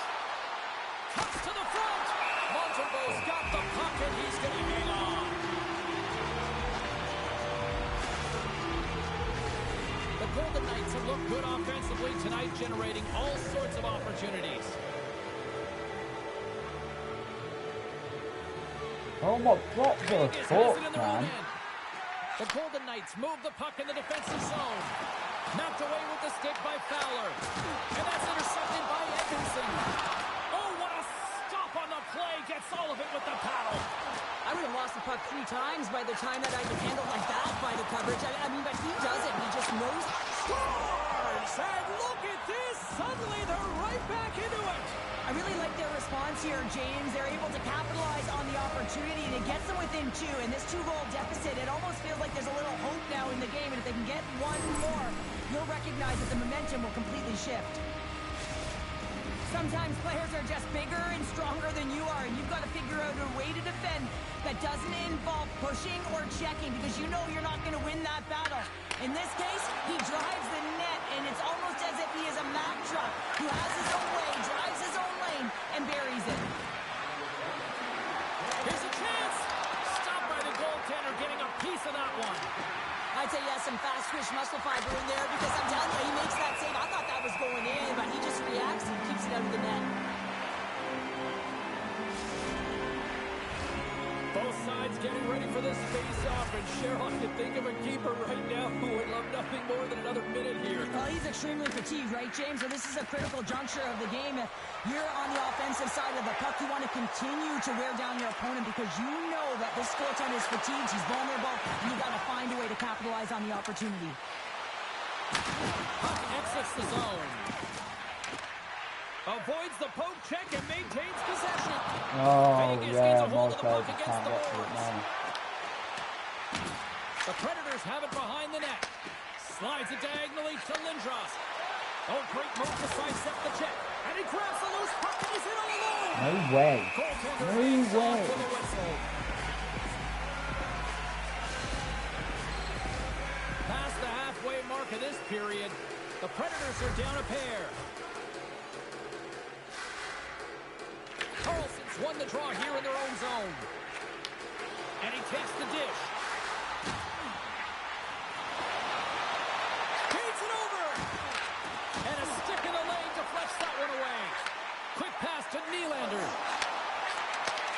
Cuts to the front. Golden Knights have looked good offensively tonight, generating all sorts of opportunities. Oh my God, the Vegas has fuck, it in their own man. end. The Golden Knights move the puck in the defensive zone. Knocked away with the stick by Fowler. And that's intercepted by Edmondson. Oh, what a stop on the play. Gets all of it with the paddle. I would have lost the puck 3 times by the time that I could handle like that by the coverage. I mean, but he does it. He just knows how to Scores! And look at this. Suddenly they're right back into it. I really like their response here, James. They're able to capitalize on the opportunity, and it gets them within 2. And this 2-goal deficit, it almost feels like there's a little hope now in the game. And if they can get one more, you'll recognize that the momentum will completely shift. Sometimes players are just bigger and stronger than you are, and you've got to figure out a way to defend that doesn't involve pushing or checking, because you know you're not going to win that battle. In this case, he drives the net, and it's almost as if he is a Mack truck who has his own way, drives his own lane, and buries it. Here's a chance. Stopped by the goaltender, getting a piece of that one. I'd say he has some fast-twitch muscle fiber in there, because I'm telling you, he makes that save. I thought that was going in, but he just reacts and keeps it out of the net. Both sides getting ready for this face-off, and Cheryl, I can think of a keeper right now who would love nothing more than another minute here. Well, he's extremely fatigued, right, James? So this is a critical juncture of the game. If you're on the offensive side of the puck, you want to continue to wear down your opponent, because you know that this goaltender is fatigued, he's vulnerable, and you got to find a way to capitalize on the opportunity. Puck exits the zone. Avoids the poke check and maintains possession. Oh, Vegas yeah, gets a hold most of the puck guys against can't the get to it boards. now. The Predators have it behind the net. Slides it diagonally to Lindros. Oh, great move to sidestep the check. And he grabs the loose puck and he's in all alone. No way. Goaltender No hangs off way. with a whistle. Past the halfway mark of this period, the Predators are down a pair. Carlson's won the draw here in their own zone. And he takes the dish. Feeds it over. And a stick in the lane deflects that one away. Quick pass to Nylander.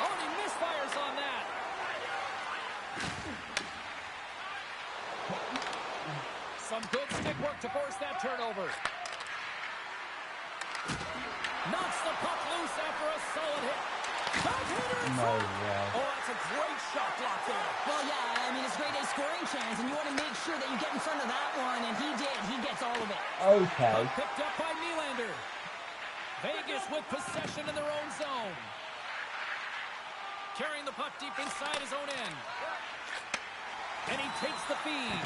Oh, and he misfires on that. Some good stick work to force that turnover. Knocks the puck loose after a solid hit. Backhander in No front. way. Oh, that's a great shot block there. Well, yeah, I mean, it's grade A scoring chance, and you want to make sure that you get in front of that one, and he did. He gets all of it. Okay. Puck picked up by Nylander. Vegas with possession in their own zone. Carrying the puck deep inside his own end. And he takes the feed.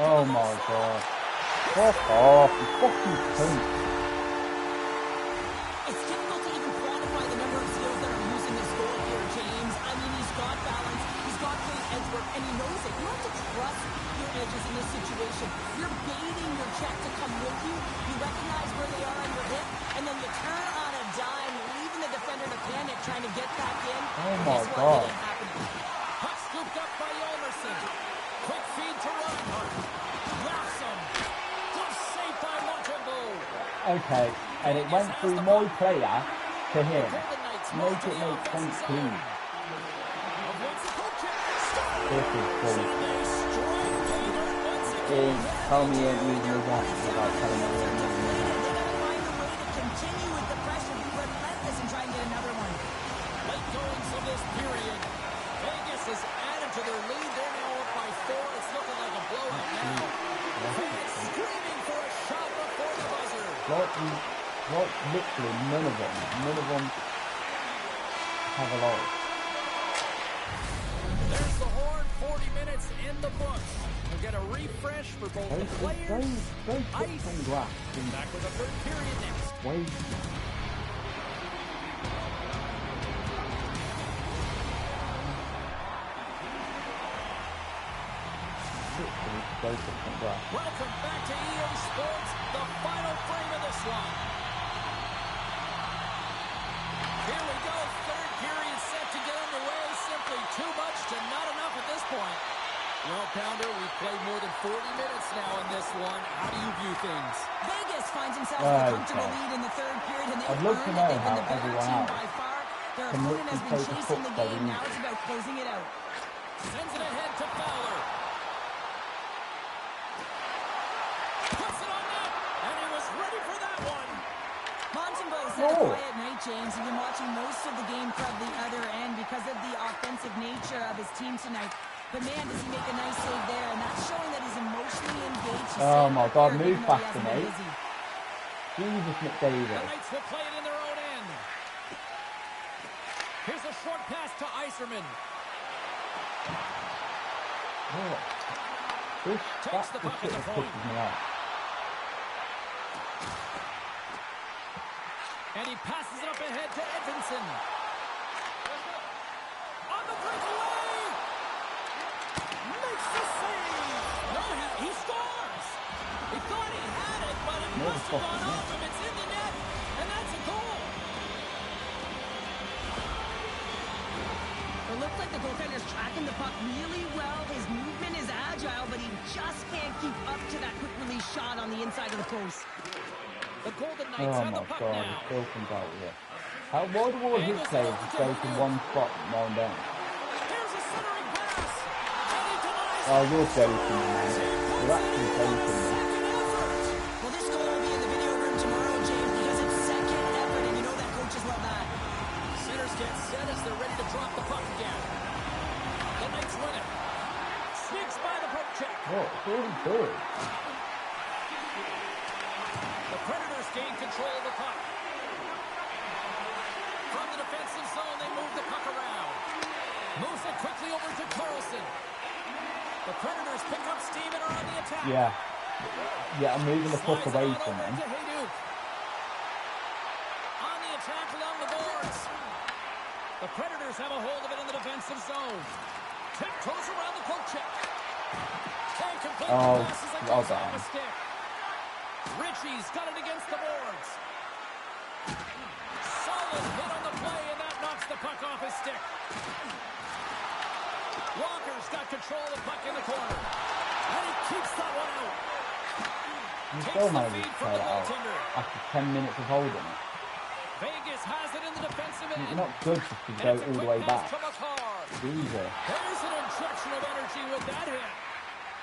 Oh my God. Fuck off, you fucking cunt. It's difficult to even quantify the number of skills that are using this goal here, James. I mean, he's got balance, he's got great edge work, and he knows it. You have to trust your edges in this situation. You're baiting your check to come with you. You recognize where they are on your hip, and then you turn on a dime, leaving the defender to panic, trying to get back in. Oh my Guess what? God. It ain't happening. Puck scooped up by Yolmerson. Quick feed to Reinhart. Wraps him. Good save by Montembeau. Okay, and it went through my player to him. Golden Knights move Make to it the make offensive sense, zone. please. Avoids the poke check. This is bull. They strike Taylor once again. Tell me he ain't using his ass without telling me he ain't using his They ass. gotta find a way to continue with the pressure, be relentless, and try and get another one. Late goings of this period. Vegas has added to their lead. They're now up by 4. It's looking like a blowout now. Fans screaming for a shot before the buzzer. What, literally none of them have a life. There's the horn. 40 minutes in the books. We'll get a refresh for both the players. Don't put Ice. some grass in. Back with the third period next. Wait. Literally, don't put some grass. Welcome back to EA Sports, the final frame of this one. Here we go, third period set to get underway. Simply too much to not enough at this point. Well, Pounder, we've played more than 40 minutes now in this one. How do you view things? Vegas finds himself with a comfortable lead in the third period, and they've earned it. They've been the better team by far. Their opponent has been chasing the game. Now it's about closing it out. Sends it ahead to Fowler. Puts it on net, and he was ready for that one. Montembeau said a quiet night, James. He's been watching most of the game from the other end because of the offensive nature of his team tonight. But man, does he make a nice save there, and that's showing that he's emotionally engaged. Oh my God, move faster, mate. Jesus McDavid. The Knights will play it in their own end. Here's a short pass to Yzerman. Oh. Takes the puck at the point. And he passes it up ahead to Edvinsson. On the breakaway! Makes the save! No, he scores! He thought he had it, but it must have gone off him. It's in the net, and that's a goal! It looks like the goaltender's tracking the puck really well. His movement is agile, but he just can't keep up to that quick release shot on the inside of the post. The Golden Knights have the puck now. It still comes out with it. Why do all his players just go to one spot and round down? Here's a centering pass. And he denies. Oh, you're joking, man. You're actually joking, man. Well, this goal will be in the video room tomorrow, James, because it's second effort, and you know that coaches love that. Sinners get set as they're ready to drop the puck again. The Knights win it. Sneaks by the poke check. What? It's already good. The Predators gain control of the puck. From the defensive zone, they move the puck around. Moves it quickly over to Carlson. The Predators pick up steam and are on the attack. Yeah. Yeah, I'm moving the puck away from him. On the attack along the boards. The Predators have a hold of it in the defensive zone. Tiptoes around the poke check. Can't complete the passes that goes off the stick. Ritchie's got it against the boards. Solid hit on the play, and that knocks the puck off his stick. Walker's got control of the puck in the corner. And he keeps that one out. You still managed to play it out after 10 minutes of holding it. Vegas has it in the defensive end. You're not good just to go all the way back. Jesus. There's an injection of energy with that hit.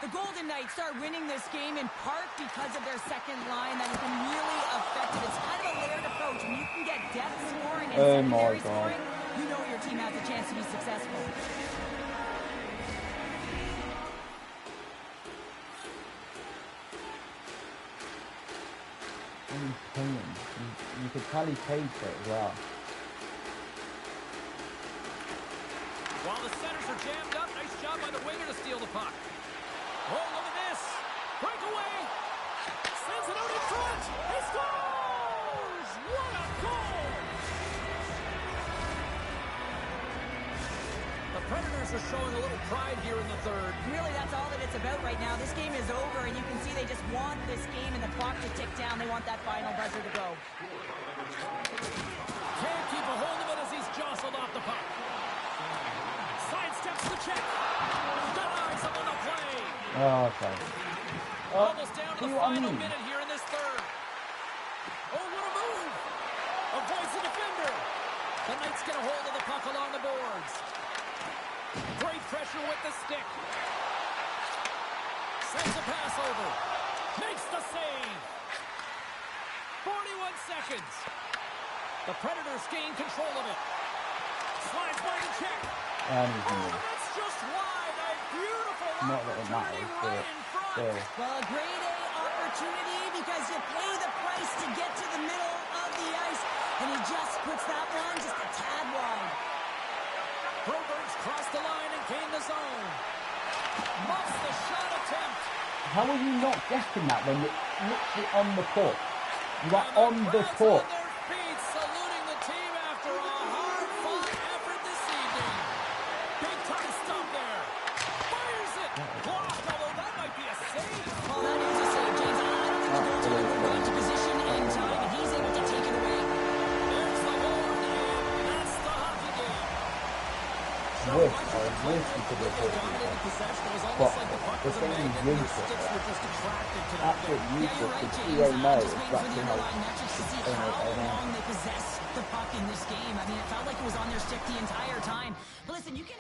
The Golden Knights are winning this game in part because of their second line that has been really effective. It's kind of a layered approach. When you can get depth scoring and secondary scoring, you know your team has a chance to be successful. You could tell he paid for it as well. While the centers are jammed up, nice job by the winger to steal the puck. Oh, look at this. Breakaway. Sends it out in front. He scores! What a goal! The Predators are showing a little pride here in the third. Really, that's all that it's about right now. This game is over, and you can see they just want this game and the clock to tick down. They want that final buzzer to go. Can't keep a hold of it as he's jostled off the puck. Sidesteps the check. Denies him on the play. Oh, okay. Almost down to the final minute here in this third. Oh, what a move. Avoids the defender. The Knights get a hold of the puck along the boards. Great pressure with the stick. Sends a pass over. Makes the save. 41 seconds. The Predators gain control of it. Slides by the check. That's just wide. A beautiful opportunity right in front. Well, a grade A opportunity because you pay the price to get to the middle of the ice. And he just puts that one just a tad wide. Broberg's crossed the line and gained the zone. Muffs the shot attempt. How are you not guessing that when you're literally on the court? You are on the court. On their feet, saluting the team after a hard-fought effort this evening. Big time stop there. Fires it. Blocked, although that might be a save. Well, that is a save, James. I don't think the goaltender could go into position in time, and he's able to take it away. There's the horn, and that's the hockey game. wish you could have put it. But the thing is useless. Absolutely useless because EA knows exactly how long they possess the puck in this game. I mean, it felt like it was on their stick the entire time. But listen, you can...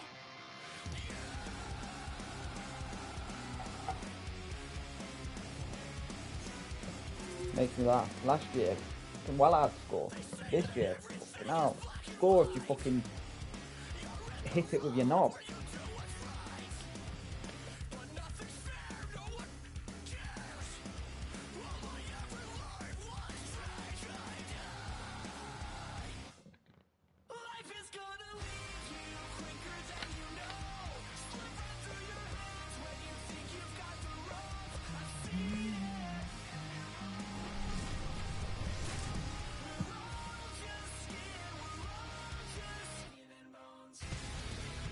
Makes me laugh. Last year, well I'd score. This year, now score if you fucking hit it with your knob.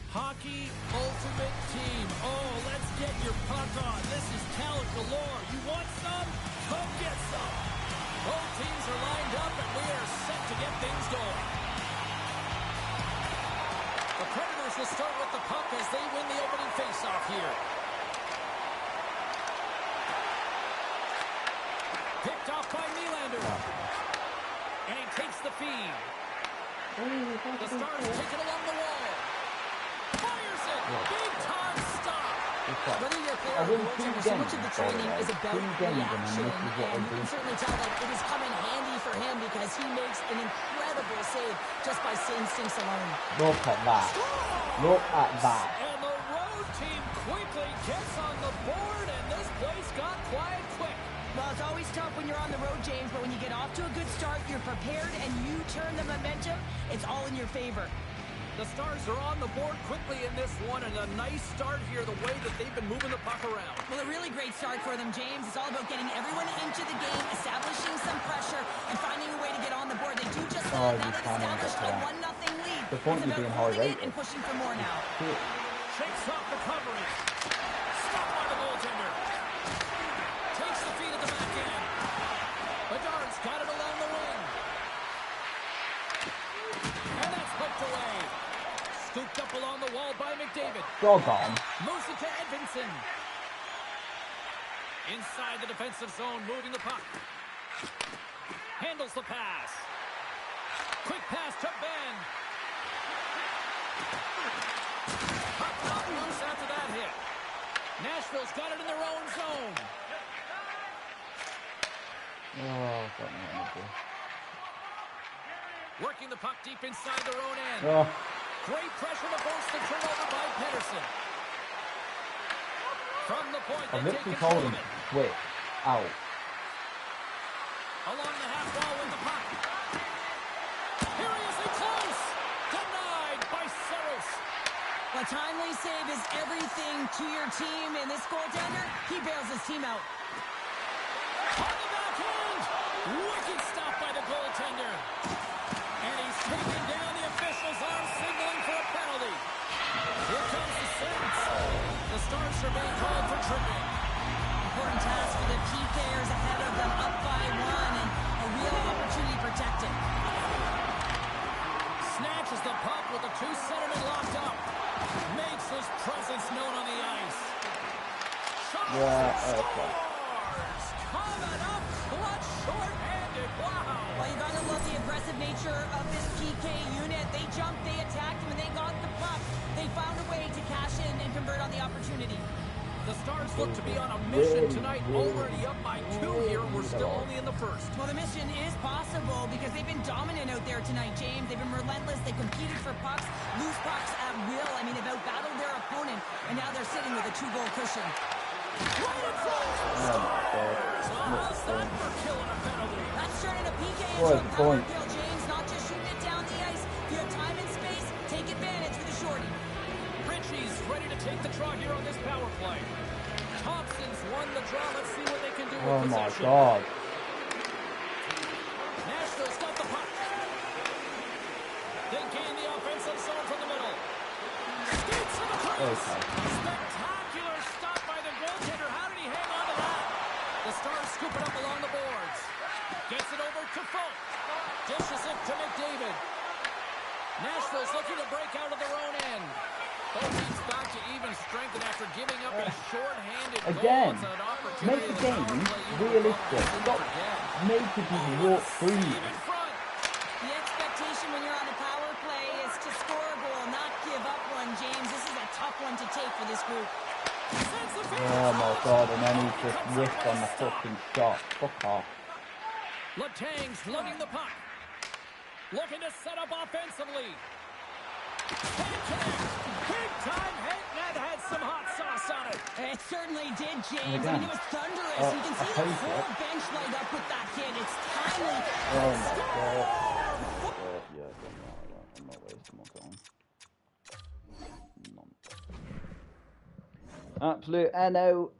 Hockey Ultimate Team. Oh, let's get your puck on. This is talent galore. You want some? Come get some. Both teams are lined up, and we are set to get things going. The Predators will start with the puck as they win the opening faceoff here. Picked off by Nylander. And he takes the feed. The Stars take it along the wall. Fires it! Big time stop! Whether you're a player or goaltender, so much of the training is about reaction, and you can certainly tell that it has come in handy for him because he makes an incredible save just by instincts alone. Look at that. Look at that. And the road team quickly gets on the board, and this place got quiet quick. Well, it's always tough when you're on the road, James, but when you get off to a good start, you're prepared, and you turn the momentum, it's all in your favor. The Stars are on the board quickly in this one, and a nice start here, the way that they've been moving the puck around. Well, a really great start for them, James. It's all about getting everyone into the game, establishing some pressure, and finding a way to get on the board. They do just that. Now they've established a 1-0 lead. The point it's of being about hard holding it and pushing for more now. Shakes off the coverage. Stopped by the goaltender. Takes the feed at the back end. Bedard's got it along the wing. And that's hooked away. Scooped up along the wall by McDavid. Doggone. Moves it to Edvinsson. Inside the defensive zone, moving the puck. Handles the pass. Quick pass to Ben. Puck not loose after that hit. Nashville's got it in their own zone. Oh, got no idea. Working the puck deep inside their own end. Oh. Great pressure to force the turnover by Pettersson. From the point, I've they take literally control told of him it. to quit. Out. Along the half wall with the puck. Here he is in close. Denied by Saros. A timely save is everything to your team, and this goaltender, he bails his team out. On the backhand. Wicked stop by the goaltender. And he's taking down the official's arm, signaling for a penalty. Here comes the sentence. The Stars are being called for tripping. Important task for the PKers ahead of them, up by 1, and a real opportunity protected. Snatches the puck with the two centermen locked up. Makes his presence known on the ice. Yeah, okay. Scores! Coming up clutch short-handed. Wow! Well, you gotta love the aggressive nature of this PK unit. They jumped, they attacked, and when they got the puck, they found a way to cash in and convert on the opportunity. The Stars look to be on a mission tonight, already up by 2 here, and we're still only in the first. Well, the mission is possible because they've been dominant out there tonight, James. They've been relentless. They competed for pucks, loose pucks at will. I mean, they've outbattled their opponent, and now they're sitting with a 2-goal cushion. Right in front! Stars! How's that for killing a penalty? That's turning a PK into What a a power point. kill, James. Not just shooting it down the ice. If you have time and space, take advantage with a shorty. Richie's ready to take the draw here on this power play. Thompson's won the draw. Let's see what they can do Oh with my possession. god. Nashville's got the puck. They gain the offensive zone from the middle. Skates to the crease. Okay. Spectacular stop by the goaltender. How did he hang on to that? The Stars scoop it up along the boards. Gets it over to Folk. Dishes it to McDavid. Nashville's looking to break out of their own end. Both teams back to even strength, and after giving up a short-handed Again, goal, it's an opportunity make the in the power game play you realistic. Stop making people walk through you. in front. The expectation when you're on a power play is to score a goal, not give up one, James. This is a tough one to take for this group. Oh my god, and then he just whiffed on the fucking shot. Fuck off. Letang's lugging the puck. Looking to set up offensively. Can't connect. Big time hit, and that had some hot sauce on it. It certainly did, James. Again. I mean, it was thunderous. You can see the whole bench light up with that hit. It's timely. Oh my god. Yeah, I'm not wasting my time. Absolute NONCE.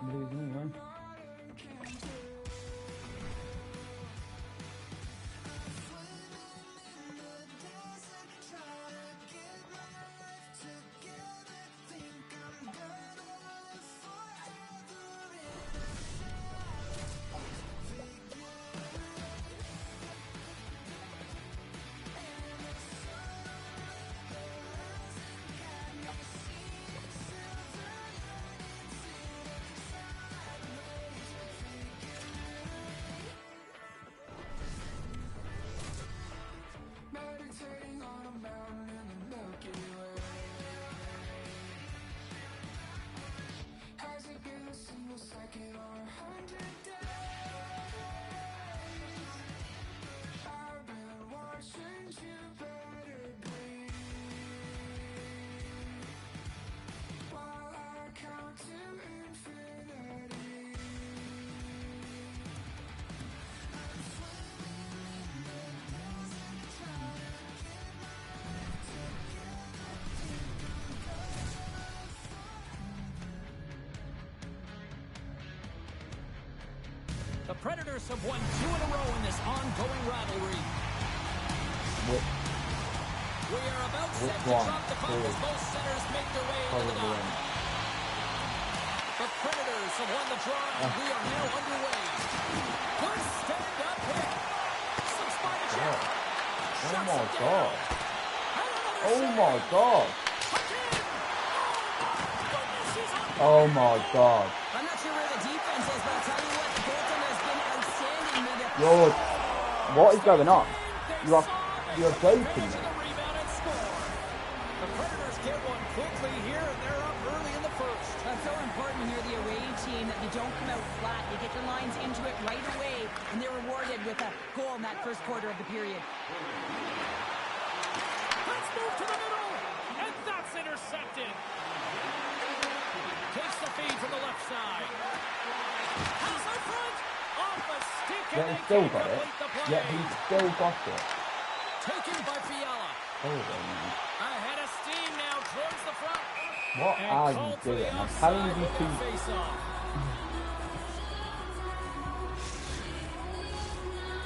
I'm losing anyway. The Predators have won 2 in a row in this ongoing rivalry. We are about set to drop the puck as both centers make their way into the dock. The Predators have won the draw, and we are now underway. Good stand-up hit. Slips by the check. Oh my god. Oh my god. Oh my god. I'm not sure where the defense is, but I'll tell you what, the goaltender has been outstanding. Lord, what is going on? You're joking me. The Predators get one quickly here, and they're up early in the first. That's so important when you're the away team that they don't come out flat. They get their lines into it right away, and they're rewarded with a goal in that first quarter of the period. Let's move to the middle, and that's intercepted. Takes the feed from the left side. Pass in front, off a stick, and Yet they he still can't got it. complete the play. Yet he still got it. Taken by Fiala. Oh, man. Ahead of steam now towards the front. What And are you called for doing? the I'm offside telling you with to... that face-off.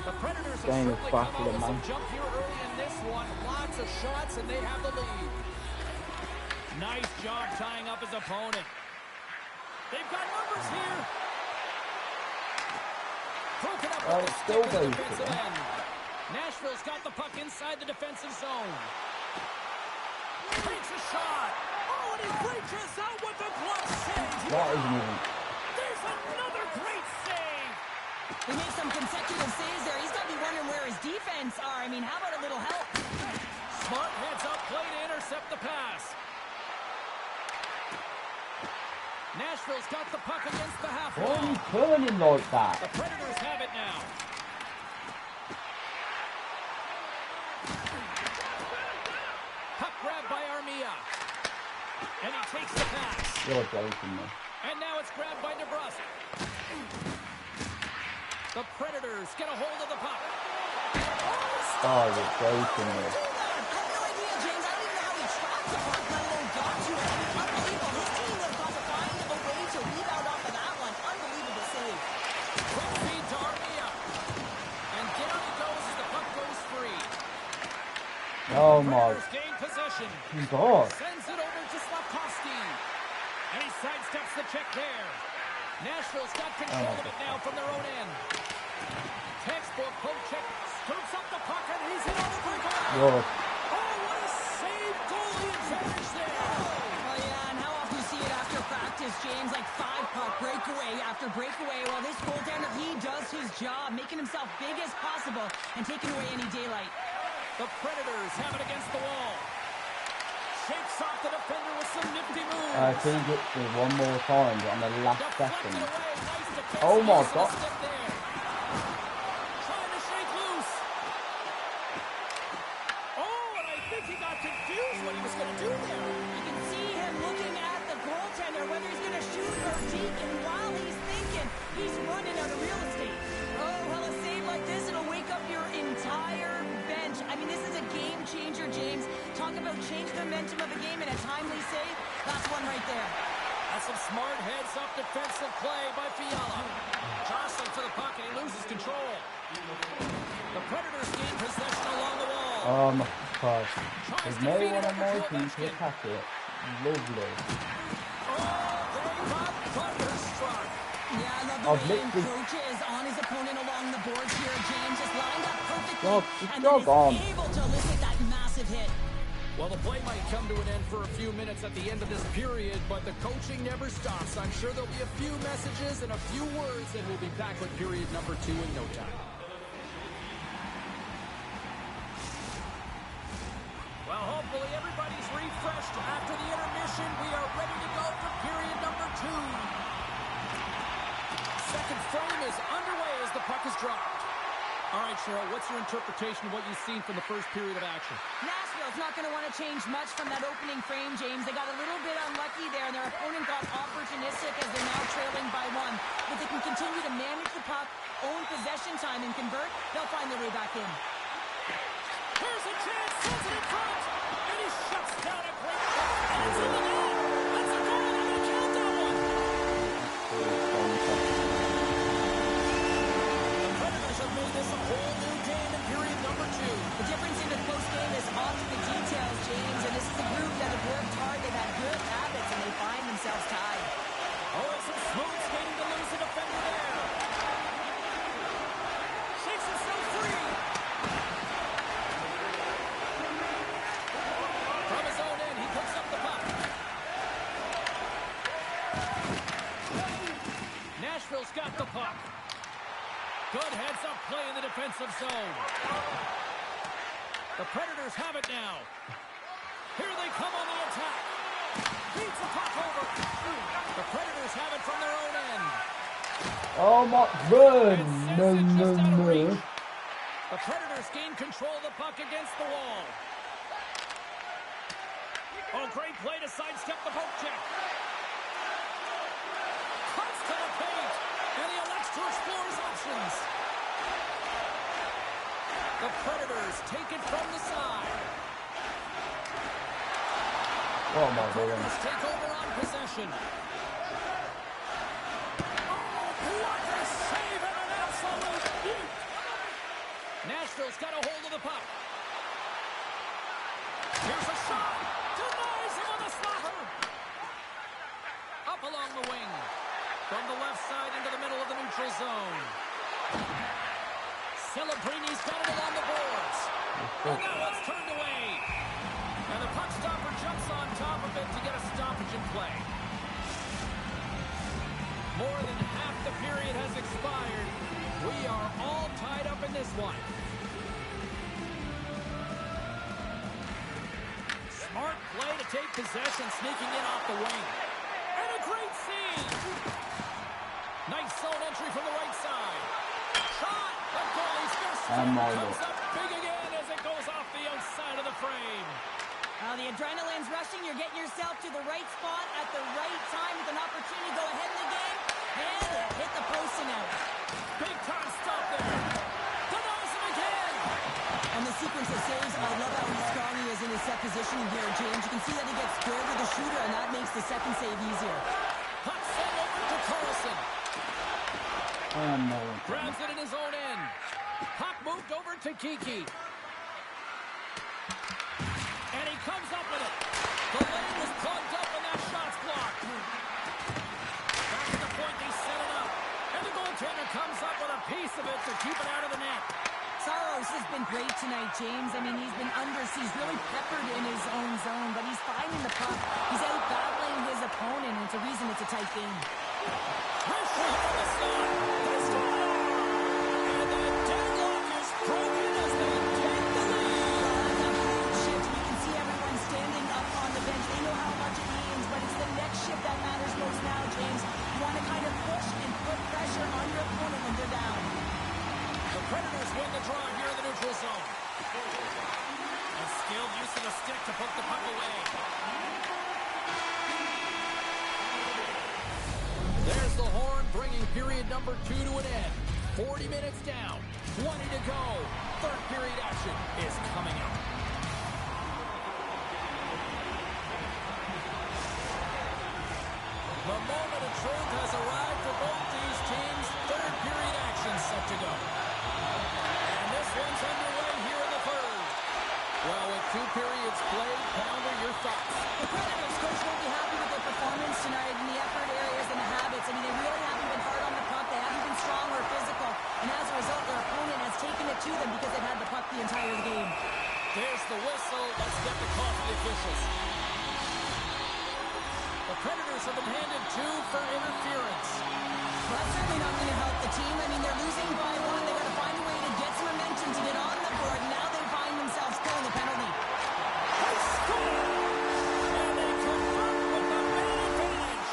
The Predators have Game is certainly back come to out the with some man. jump here early in this one. Lots of shots, and they have the lead. Nice job tying up his opponent. They've got numbers here. Broken up with the still stick in the goes to defensive them. end. Nashville's got the puck inside the defensive zone. Takes a shot. Oh, and he reaches out with the glove save. That isn't even... There's another great save. They made some consecutive saves there. He's got to be wondering where his defense are. I mean, how about a little help? Smart heads up play to intercept the pass. Nashville's got the puck against the half Why are wall. you turning like that? The Predators have it now. Puck grabbed by Armia. And he takes the pass. You're joking me. And now it's grabbed by DeBrusque. The Predators get a hold of the puck. Oh, you're joking me. I have no idea, James. I don't even know how he trapped the puck, let alone got to it. I mean, unbelievable. Oh my Predators gain possession. God. Sends it over to Slavkovsky. And he sidesteps the check there. Nashville's got control of it now from their own end. Textbook poke check. Scoops up the puck and he's hit on the breakaway. Whoa. Oh, what a save goalie advantage there. Oh, yeah, and how often you see it after practice, James, like 5-puck breakaway after breakaway. Well, this goaltender, he does his job, making himself big as possible and taking away any daylight. The Predators have it against the wall. Shakes off the defender with some nifty moves. I think it's one more time on the last Deflected second. away. Nice defense. Oh my Use of the God. stick there. Trying to shake loose. Oh, and I think he got confused what he was going to do there. You can see him looking at the goaltender, whether he's going to shoot or deke, and while he's thinking, he's running out of real estate. Oh, well, a save like this, it'll wake up your entire bench. I mean, this is a game changer, James. Talk about change the momentum of a game and a timely save. That's one right there. That's some smart heads-up defensive play by Fiala. Jostling for the puck, and he loses control. The Predators gain possession along the wall. Oh my God. There's no one on my team to attack it. Lovely. Oh, they got thunderstruck. Yeah, I love the I've way he literally- encroaches on his opponent along the boards here, James. Just lined up perfectly, Jog, and jog then on. is able to elicit that massive hit. Well, the play might come to an end for a few minutes at the end of this period, but the coaching never stops. I'm sure there'll be a few messages and a few words, and we'll be back with period number 2 in no time. Well, hopefully everybody's refreshed after the intermission. We are ready to go for period number 2. Second frame is underway as the puck is dropped. All right, Cheryl, what's your interpretation of what you've seen from the first period of action? Nashville's not going to want to change much from that opening frame, James. They got a little bit unlucky there, and their opponent got opportunistic as they're now trailing by 1. If they can continue to manage the puck, own possession time, and convert, they'll find their way back in. Here's a chance, sends it in front, and he shuts down a great ball. And it's in the net. That's a goal, and they count that one. The Predators have made this a whole new game in period number 2. The difference in the close game is off to the details, James, and this is a group that have worked hard. They've had good habits, and they find themselves tied. Oh, it's some smooth skating to lose the defender there. Shakes himself free. From his own end, he picks up the puck. Nashville's got the puck. Good heads-up play in the defensive zone. The Predators have it now. Here they come on the attack. Beats the puck over. The Predators have it from their own end. Oh my... Run! And No, sends it no, just out of no. reach. The Predators gain control of the puck against the wall. Oh, great play to sidestep the poke check. Cuts to the paint, and he elects to explore his options. The Predators take it from the side. Oh my God. Predators take over on possession. Oh, what a save and an absolute beaut. Nashville's got a hold of the puck. Here's a shot. Denies him on the slaughter. Up along the wing. From the left side into the middle of the neutral zone. Celebrini's got it along the boards. And now it's turned away. And the puck stopper jumps on top of it to get a stoppage in play. More than half the period has expired. We are all tied up in this one. Smart play to take possession, sneaking in off the wing. And a great save. Nice zone entry from the right side. Shot. The goalie's fist comes up big again as it goes off the outside of the frame. The adrenaline's rushing. You're getting yourself to the right spot at the right time with an opportunity to go ahead in the game. And it hit the post and out. Big time stop there. Denies him again. And the sequence of saves, I love how strong he is in his set positioning here, James. You can see that he gets squared with the shooter, and that makes the second save easier. Puck sent over to Carlson. Oh no. Grabs it in his own end. Puck moved over to Kiki. to keep it out of the net. Saros has been great tonight, James. I mean, he's really peppered in his own zone, but he's finding the puck. He's out battling his opponent, and it's a reason it's a tight game. Pressure on the slot. They score! And the deadlock is broken as they take the lead. Well, that's a huge shift. You can see everyone standing up on the bench. They know how much it means, but it's the next shift that matters most now, James. You want to kind of push and put pressure on your opponent when they're down. The Predators win the draw here in the neutral zone. A skilled use of the stick to poke the puck away. There's the horn, bringing period number 2 to an end. 40 minutes down, 20 to go. Third period action is coming up. The moment of truth has arrived for both these teams. Third period action set to go. And this one's underway here in the third. Well, with 2 periods played, Pounder, your thoughts? The Predators coach won't be happy with their performance tonight in the effort areas and the habits. I mean, they really haven't been hard on the puck. They haven't been strong or physical. And as a result, their opponent has taken it to them because they've had the puck the entire game. There's the whistle. Let's get the call from the officials. The Predators have been handed 2 for interference. Well, that's certainly not going to help the team. I mean, they're losing by 1. They've got to find a way to get some momentum to get on the board. Now they find themselves killing the penalty. They score! And they convert with the man advantage.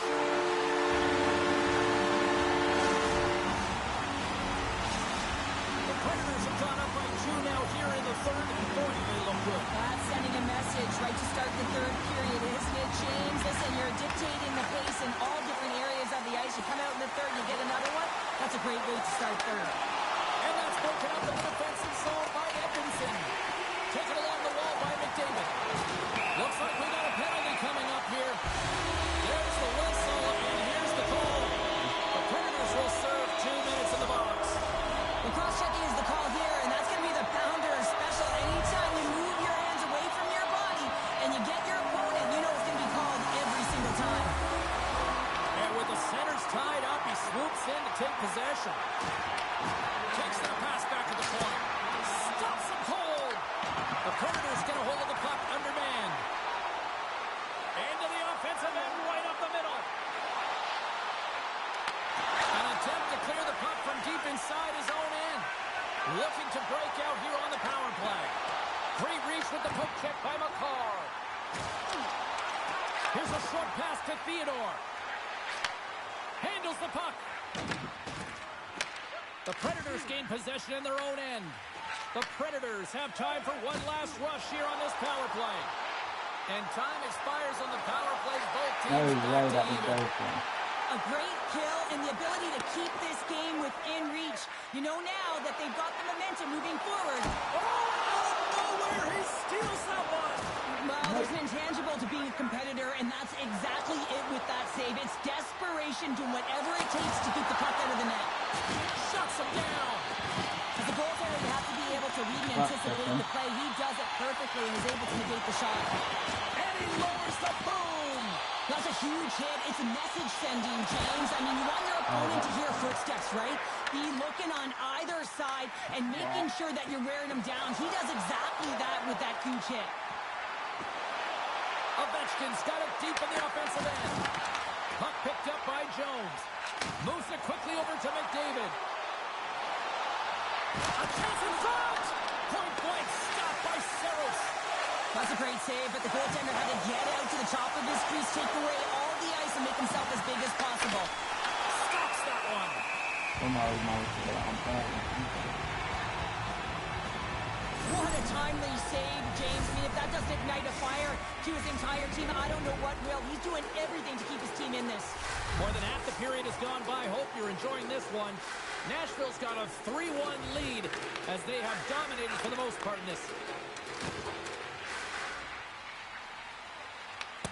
The Predators have gone up by 2 now here in the third, and boy, do they look good. That's sending a message right to start the third period, isn't it, James? Listen, you're dictating the pace in all different areas of the ice. You come out in the third, you get another one. That's a great way to start third. And that's broken up in the defensive zone by Edmondson. Taken along the wall by McDavid. Looks like we got a penalty coming up here. There's the whistle, and here's the call. The Predators will serve 2 minutes in the box. The cross-checking is the call here, and that's going to be the Pounder special. Anytime you move your hands away from your body and you get your opponent, you know it's going to be called every single time. And with the centers tied up, he swoops in to take possession. Takes the pass back to the corner. Stops him cold. The Predators get a hold of the puck undermanned. Into the offensive end, right up the middle. An attempt to clear the puck from deep inside his own end. Looking to break out here on the power play. Great reach with the poke check by McCarr. Here's a short pass to Theodore. Handles the puck. The Predators gain possession in their own end. The Predators have time for one last rush here on this power play. And time expires on the power plays. Both teams back to even. A great kill and the ability to keep this game within reach. You know now that they've got the momentum moving forward. Oh, out of nowhere, he steals that one. Well, there's an intangible to being a competitor, and that's exactly it with that save. It's desperation, doing whatever it takes to keep the puck out of the net. Shuts him down. As a goaltender, you have to be able to read and anticipate the play. He does it perfectly and is able to negate the shot. And he lowers the boom. That's a huge hit. It's a message sending, James. I mean, you want your opponent to hear footsteps, right? Be looking on either side and making sure that you're wearing them down. He does exactly that with that huge hit. Ovechkin's got it deep in the offensive end. Puck picked up by Jones. Moves it quickly over to McDavid. A chance in front! Point blank stop by Saros. That's a great save, but the goaltender had to get out to the top of his crease, take away all the ice, and make himself as big as possible. Stops that one. What a timely save, James. I mean, if that doesn't ignite a fire to his entire team, I don't know what will. He's doing everything to keep his team in this. More than half the period has gone by. Hope you're enjoying this one. Nashville's got a 3-1 lead as they have dominated for the most part in this.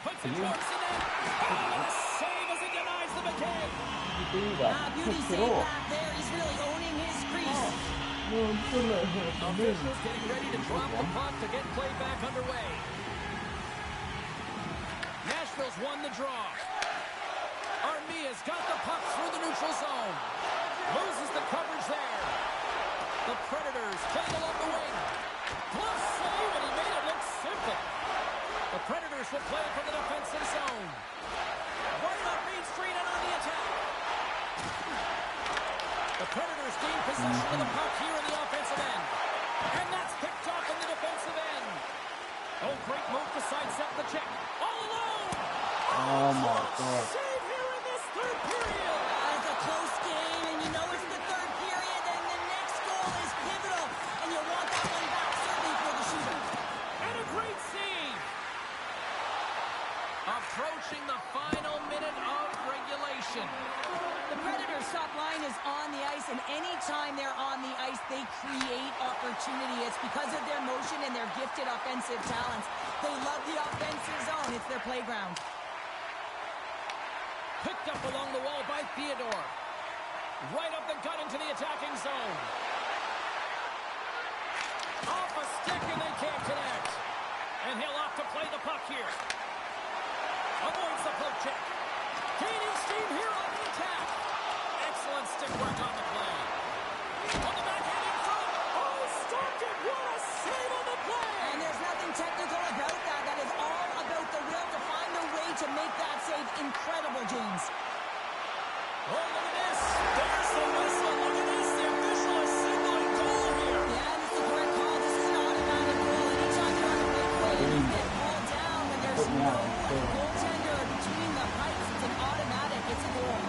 Puts it towards the net. Oh, the save as he denies the McKay. Beauty save back there. He's really owning his crease. Officials getting ready to drop the puck to get play back underway. Nashville's won the draw. Armia's got the puck through the neutral zone. Loses the coverage there. The Predators playing along the wing. Glove save, and he made it look simple. The Predators will play it from the defensive zone. Right up Main Street and on the attack. The Predators gain possession of the puck here in the offensive end. And that's picked off in the defensive end. Oh, great move to sidestep the check. All alone. Oh my God. Save here in this third period. It's a close game, and you know it's the third period, and the next goal is pivotal, and you want that one back, certainly for the shooter. And a great save. Approaching the final minute of regulation. The Predators' top line is on the ice, and anytime they're on the ice, they create opportunity. It's because of their motion and their gifted offensive talents. They love the offensive zone. It's their playground. Picked up along the wall by Theodore. Right up the gut into the attacking zone. Off a stick, and they can't connect. And he'll opt to play the puck here. Avoids the poke check. Gaining steam here on the attack. Excellent stick work on the play. On the backhand in front. Oh, stopped it. What a save on the play. And there's nothing technical about that. That is all about the will to find a way to make that save incredible, James. Oh, look at this. There's the whistle. Look at this. The official is signaling goal here. Yeah, that's the correct call. This is an automatic goal. Anytime you're on a big play and you get called down when there's no goaltender between the pipes, it's an automatic. It's a goal.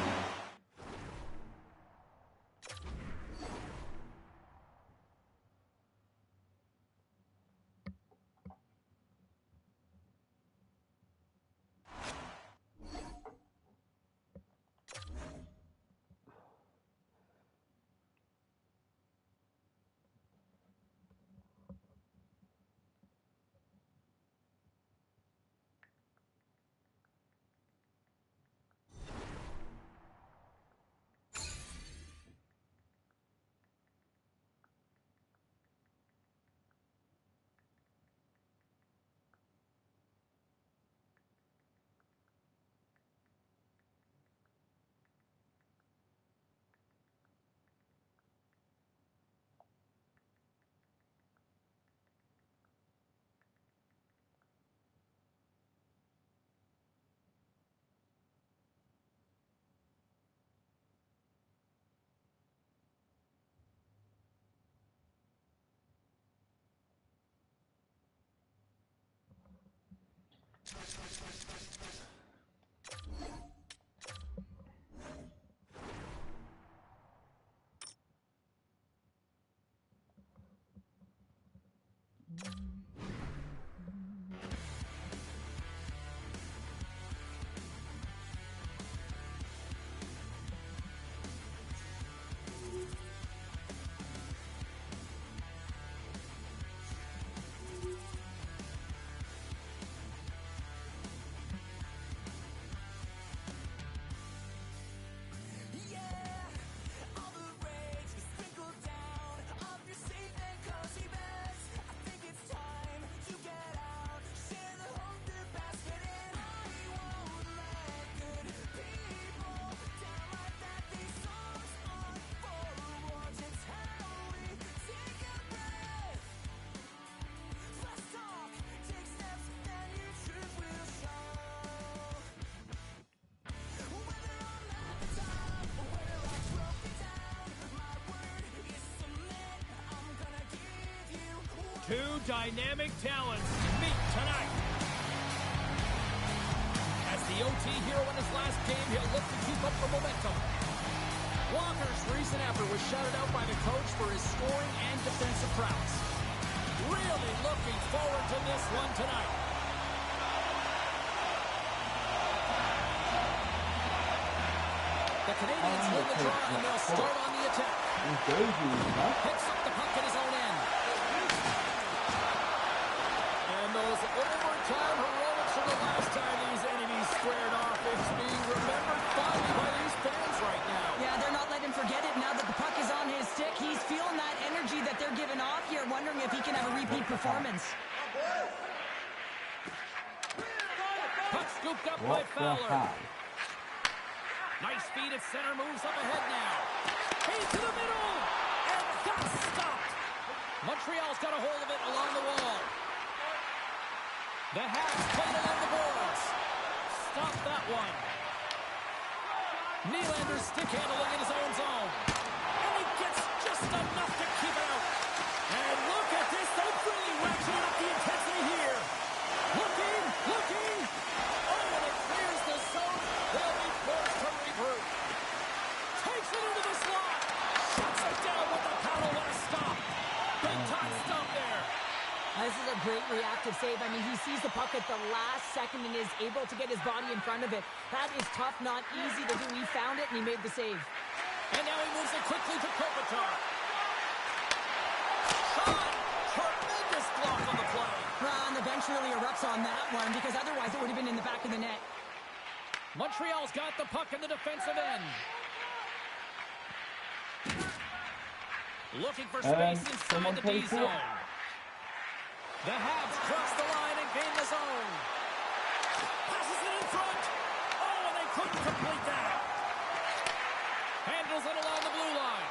Two dynamic talents meet tonight. As the OT hero in his last game, he'll look to keep up the momentum. Walker's recent effort was shouted out by the coach for his scoring and defensive prowess. Really looking forward to this one tonight. The Canadians win the draw and they'll start on the attack. Picks up the puck at his own end. And those overtime heroics from the last time these enemies squared off, it's being remembered fondly by these fans right now. Yeah, they're not letting him forget it now that the puck is on his stick. He's feeling that energy that they're giving off here, wondering if he can have a repeat performance. Puck scooped up by Fowler. Nice feed at center, moves up ahead now. Feed to the middle, and Got stopped. Montreal's got a hold of it along the wall. The Habs played along the boards. Stop that one. Nylander's stick handling in his own zone. And he gets just enough to keep it out. And look at this. They've really ratcheted up the intensity here. Looking. Oh, and it clears the zone. They'll be forced to regroup. Takes it into the slot. Shuts it down with the paddle. What a stop. Big time stop there. This is a great reactive save. I mean, he sees the puck at the last second and is able to get his body in front of it. That is tough, not easy to do. He found it and he made the save. And now he moves it quickly to Kopitar. Shot! Tremendous block on the play. Well, and the bench really erupts on that one because otherwise it would have been in the back of the net. Montreal's got the puck in the defensive end. Looking for space inside the D zone. The Habs cross the line and gain the zone. Passes it in front. Oh, and they couldn't complete that. Handles it along the blue line.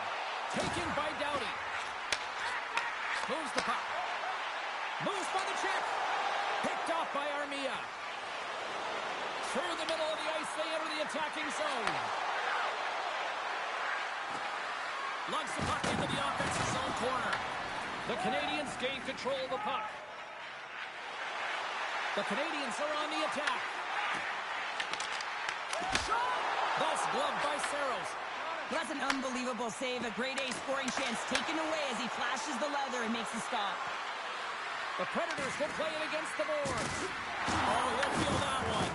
Taken by Doughty. Moves the puck. Moves by the check. Picked off by Armia. Through the middle of the ice, they enter the attacking zone. Lugs the puck into the offensive zone corner. The Canadiens gain control of the puck. The Canadiens are on the attack. Shot! That's gloved by Saros. That's an unbelievable save. A grade A scoring chance taken away as he flashes the leather and makes the stop. The Predators will play it against the boards. Oh, he'll feel that one.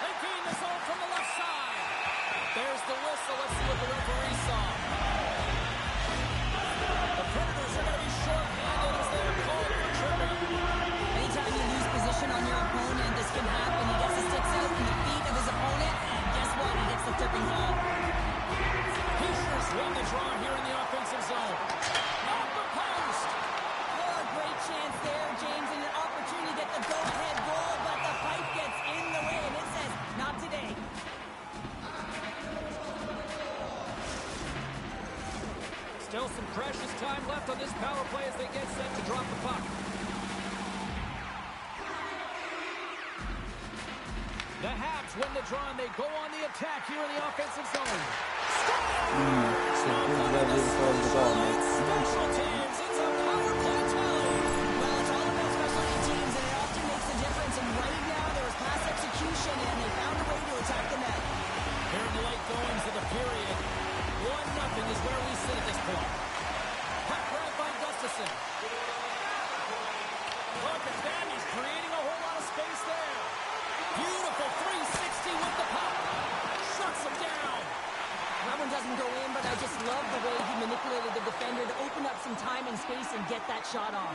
They gain the zone from the left side. There's the whistle. Let's see what the referee saw. The Predators are going to be short-handed as they are called for tripping. Anytime you lose position on your opponent, this can happen. He gets the sticks out in the feet of his opponent, and guess what? He gets the tripping call. Pacers win the draw here in the offensive zone. Off the post. Oh, a great chance there, James, and an opportunity to get the go-ahead goal, but the pipe gets in the way, and it says, not today. Still some precious time left on this power play as they get set to drop the puck. The Habs win the draw and they go on the attack here in the offensive zone. Special teams, it's a power play tally. Well, it's all about specialty teams, and it often makes a difference. And right now, there was pass execution, and they found a way to attack the net. Here in the late goings of the period, 1-0 is where we sit at this point. Puck grabbed by Gustafsson. Look at that, he's creating a whole lot of space there. Beautiful 360 with the puck. Shuts him down. That one doesn't go in, but I just love the way he manipulated the defender to open up some time and space and get that shot off.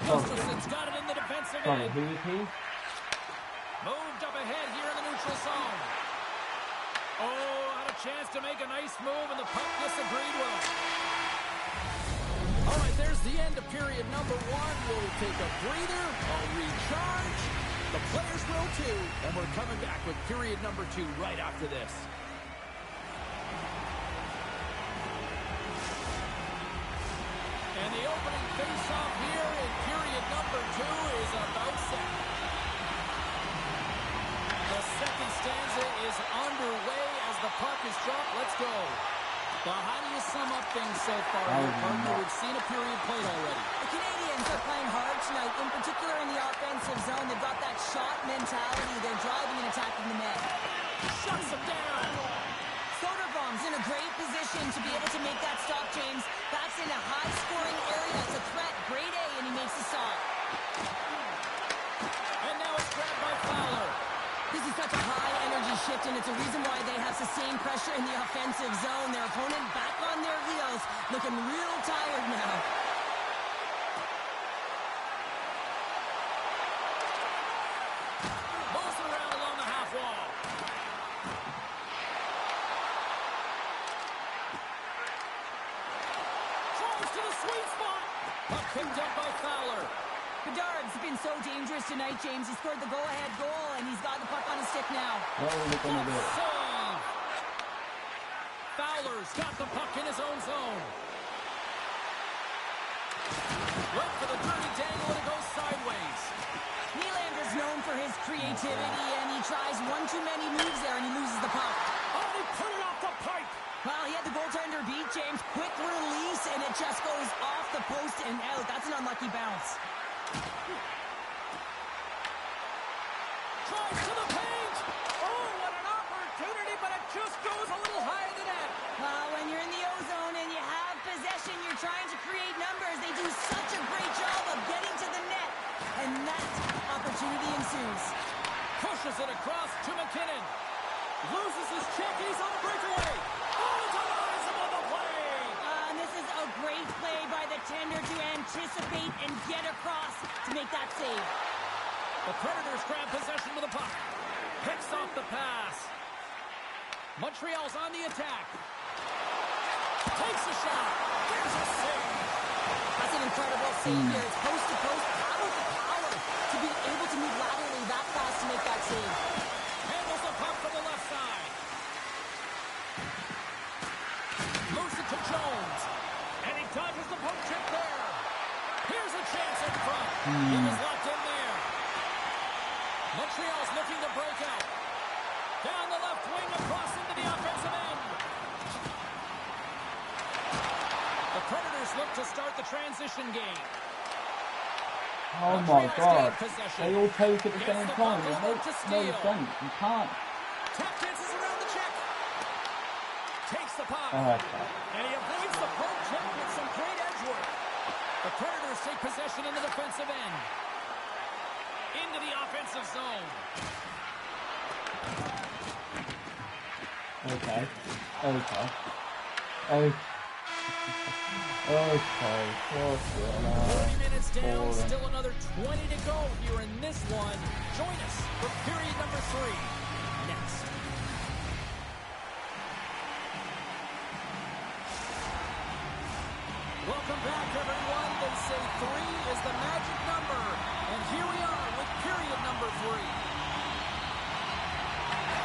Gustafsson's got it in the defensive end. Moved up ahead here in the neutral zone. Oh, had a chance to make a nice move, and the puck disagreed with him. All right, there's the end of period number 1. We'll take a breather, a recharge. The players will too, and we're coming back with period number 2 right after this. And the opening face-off here in period number 2 is about set. The second stanza is underway as the puck is dropped. Let's go. Well, how do you sum up things so far here, partner? We've seen a period played already. The Canadiens are playing hard tonight, in particular in the offensive zone. They've got that shot mentality. They're driving and attacking the net. Shuts him down. Soderblom's in a great position to be able to make that stop, James. That's in a high-scoring area. It's a threat. Grade A, and he makes the stop. And now it's grabbed by Fowler. This is such a high-energy shift, and it's a reason why they have sustained pressure in the offensive zone. Their opponent back on their heels, looking real tired now. Moves around along the half wall. Tries to the sweet spot. Puck picked up by Fowler. Bedard's been so dangerous tonight, James. He scored the go-ahead goal, and he's got the puck on his stick now. What are we going to do? Save. Fowler's got the puck in his own zone. Went for the dirty dangle and it goes sideways. Nylander's known for his creativity, and he tries one too many moves there, and he loses the puck. Oh, he put it off the pipe. Well, he had the goaltender beat, James. Quick release, and it just goes off the post and out. That's an unlucky bounce. Tries to the paint. Oh, what an opportunity, but it just goes a little high in the net. When you're in the O-zone and you have possession, you're trying to create numbers. They do such a great job of getting to the net, and that opportunity ensues. Pushes it across to McKinnon. Loses his check. He's on a breakaway. Oh, denies him on the play. And this is a great play by the tender to anticipate and get across to make that save. The Predators grab possession with the puck. Picks off the pass. Montreal's on the attack. Takes a shot. There's a save. That's an incredible save here. It's post to post. How about the power to be able to move laterally that fast to make that save? Handles the puck from the left side. Moves it to Jones. And he dodges the poke check there. Here's a chance in front. He was locked in there. Montreal's looking to break out. Down the left wing across into the offensive end. The Predators look to start the transition game. Oh my God. They all take at the same time. There's no sense. You can't. Tap dances around the check. Takes the puck. Okay. And he avoids the poke check with some great edge work. The Predators take possession in the defensive end. Into the offensive zone. Okay. Okay. Okay. Okay. 40 minutes down, still another 20 to go here in this one. Join us for period number 3. Next. Welcome back, everyone. They say 3 is the magic number. And here we are with period number 3.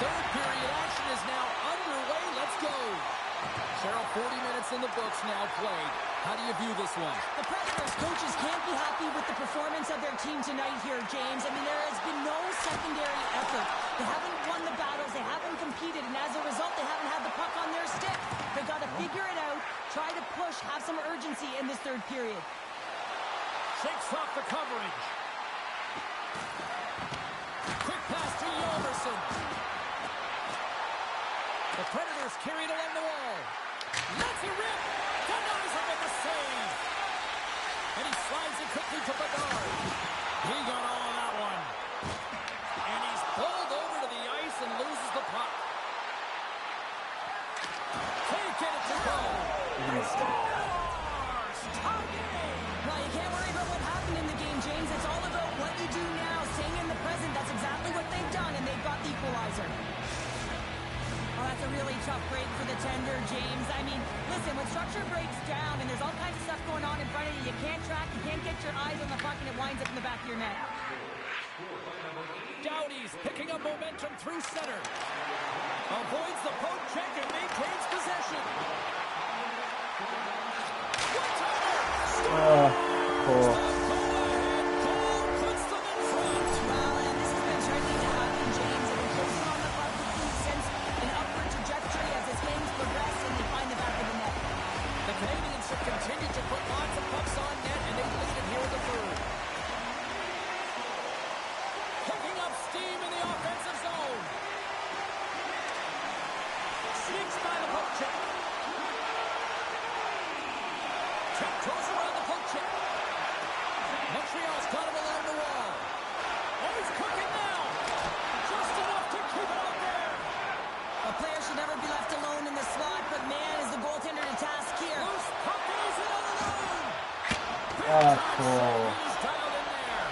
Third period action is now underway. Let's go. Cheryl, 40 minutes in the books now played. How do you view this one? The Predators coaches can't be happy with the performance of their team tonight here, James. I mean, there has been no secondary effort. They haven't won the battles. They haven't competed. And as a result, they haven't had the puck on their stick. They've got to figure it out, try to push, have some urgency in this third period. Shakes off the coverage. Quick pass to Yolmerson. The Predators carried along the wall. Lets it rip. Denies him with the save. And he slides it quickly to Bedard. He got all on that one. And he's pulled over to the ice and loses the puck. Can't get it to go. He scores! Tie game! Well, you can't worry about what happened in the game, James. It's all about what you do now, staying in the present. That's exactly what they've done, and they've got the equalizer. Oh, that's a really tough break for the tender, James. I mean, listen, when structure breaks down and there's all kinds of stuff going on in front of you, you can't track, you can't get your eyes on the puck, and it winds up in the back of your net. Doughty's picking up momentum through center. Avoids the poke check and maintains possession. Poor. Continue to put lots of pucks on net, and they lead it here in the third. Picking up steam in the offensive zone. Sneaks by the poke check. Tiptoes around the poke check. Montreal's got him along the wall. Oh, he's cooking now. Just enough to keep it out there. A player should never be left alone in the slot, but man, is the goaltender to task here. Loose puck. Cool.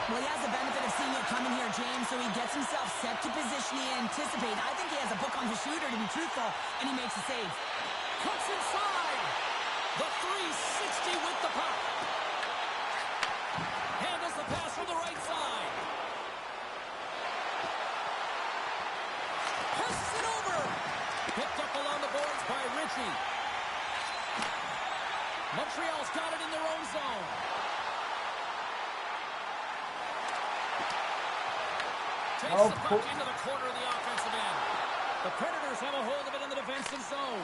Well, he has the benefit of seeing it coming here, James, so he gets himself set to position he anticipates. I think he has a book on his shooter, to be truthful, and he makes a save. Cuts inside. The 360 with the puck. Handles the pass from the right side. Passes it over. Picked up along the boards by Rich Ritchie. Montreal's got it in their own zone. Takes the puck into the corner of the offensive end. The Predators have a hold of it in the defensive zone.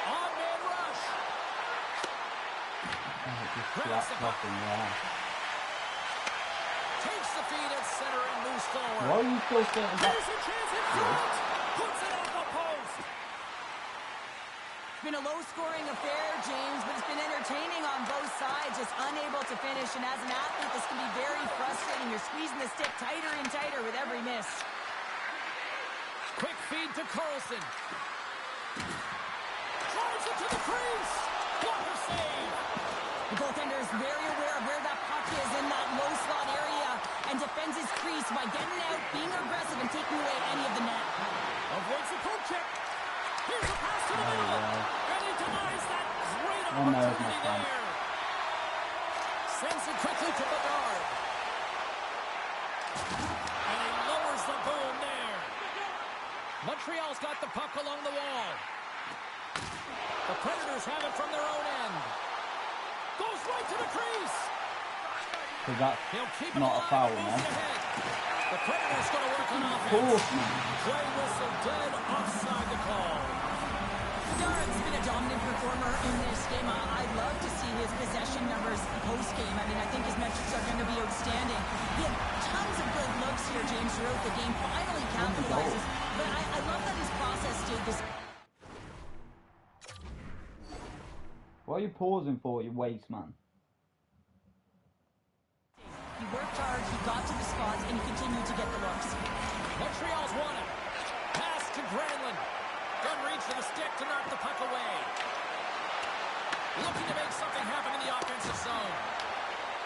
On-man rush. Grabs the puck. Takes the feed at center and moves forward. Why are you still sitting back? Here's a chance in front. Puts it off the post. It's been a low-scoring affair, James, but it's been entertaining on both sides, just unable to finish. And as an athlete, this can be very frustrating. You're squeezing the stick tighter and tighter with every miss. Quick feed to Carlson. Drives it to the crease. Blocker save. The goaltender is very aware of where that puck is in that low slot area and defends his crease by getting out, being aggressive, and taking away any of the net. Avoids the poke check. Here's a pass to the middle. And he denies that great opportunity there. Sends it quickly to Bedard. And he lowers the boom there. Montreal's got the puck along the wall. The Predators have it from their own end. Goes right to the crease. Because that's not a foul, man. The Predators going to work on offense. Play whistle dead, offside the call. Bedard's been a dominant performer in this game. I'd love to see his possession numbers post-game. I mean, I think his metrics are going to be outstanding. He had tons of good looks here, James, throughout the game. Finally capitalizes. But I love that his process stayed this. What are you pausing for, you waste man? He worked hard, he got to the spots, and he continued to get the looks. Montreal's won it. Pass to Granlund. Good reach to the stick to knock the puck away. Looking to make something happen in the offensive zone.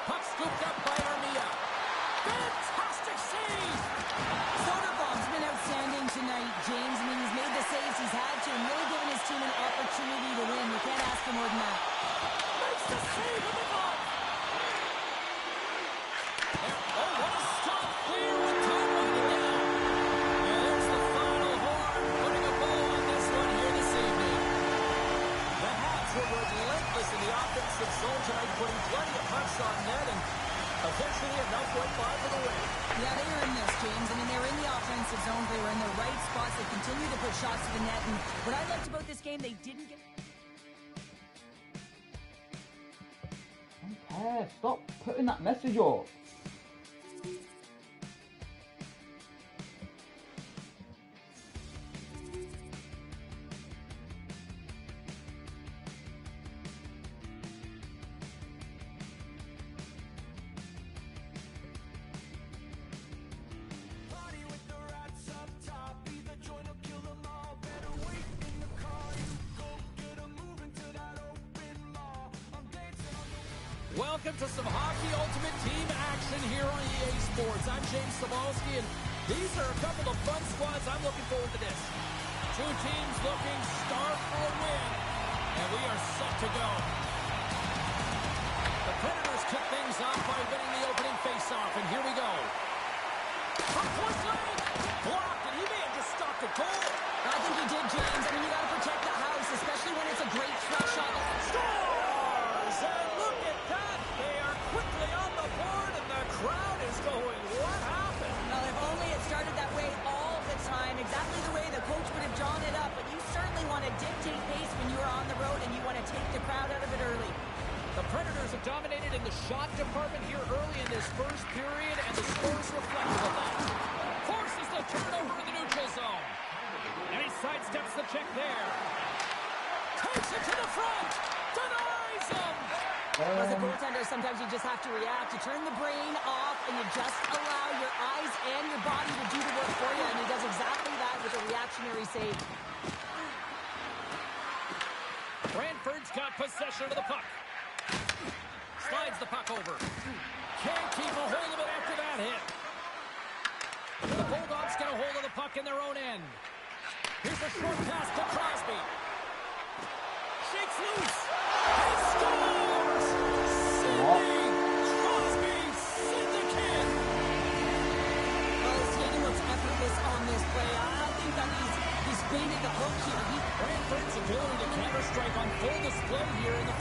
Puck scooped up by Armia. Fantastic save! Soderblom's been outstanding tonight, James. I mean, he's made the saves he's had to and really given his team an opportunity to win. You can't ask for more than that. Makes the save with the puck. Oh, what a stop clear with time running down. And there's the final horn, putting a bow on this one here this evening. The Habs were relentless in the offensive zone tonight, putting plenty of pucks on net, and eventually enough went by for the win. Yeah, they were in this, James. I mean, they were in the offensive zone. They were in the right spots. They continued to put shots to the net. And what I liked about this game, they didn't get... Okay, stop putting that message up. Welcome to some Hockey Ultimate Team action here on EA Sports. I'm James Cebulski, and these are a couple of fun squads. I'm looking forward to this. Two teams looking starved for a win, and we are set to go. The Predators kick things off by winning the opening faceoff, and here we go. From point blank, blocked, and he may have just stopped a goal. I think he did, James. I mean, you got to protect the house, especially when it's a great threat shot. Scores! And look at that. They are quickly on the board, and the crowd is going, what happened? Well, if only it started that way all the time, exactly the way the coach would have drawn it up. But you certainly want to dictate pace when you are on the road, and you want to take the crowd out of it early. The Predators have dominated in the shot department here early in this first period, and the scores reflective of that. Forces the turnover in the neutral zone. And he sidesteps the check there. Takes it to the front. Denies him. As a goaltender, sometimes you just have to react. You turn the brain off, and you just allow your eyes and your body to do the work for you, and he does exactly that with a reactionary save. Brantford's got possession of the puck. Slides the puck over. Can't keep a hold of it after that hit. The Bulldogs get a hold of the puck in their own end. Here's a short pass to Crosby. Shakes loose. He scores! Sidney Crosby syndicate. Well, skating looks effortless on this play. I think that he's baited the hook here. Brantford's ability to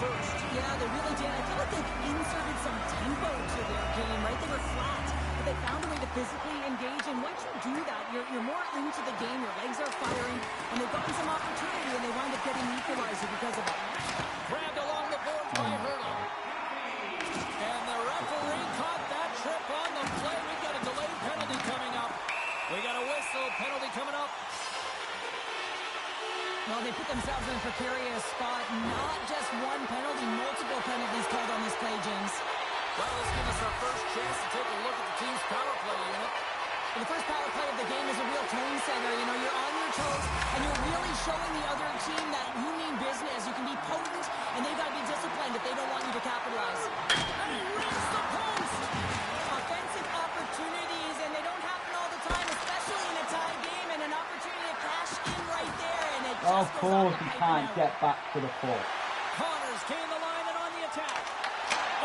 first. Yeah, they really did. I feel like they've inserted some tempo to their game, right? They were flat, but they found a way to physically engage, and once you do that, you're more into the game, your legs are firing, and they've gotten some opportunity, and they wind up getting the equalizer because of it. Grabbed along the boards by Hurdle. And the referee caught that trip on the play. We've got a delayed penalty coming up. We got a whistle, penalty coming up. Well, they put themselves in a precarious spot. Not just one penalty, multiple penalties called on this play, James. Well, let's give us our first chance to take a look at the team's power play unit. Well, the first power play of the game is a real tone setter. You know, you're on your toes, and you're really showing the other team that you mean business. You can be potent, and they've got to be disciplined if they don't want you to capitalize. And he reached the post! Offensive opportunities, and they don't happen all the time, especially in a tie game, and an opportunity to cash in right there, and it just Of course he can't get back to the foot. Connors gained the line and on the attack.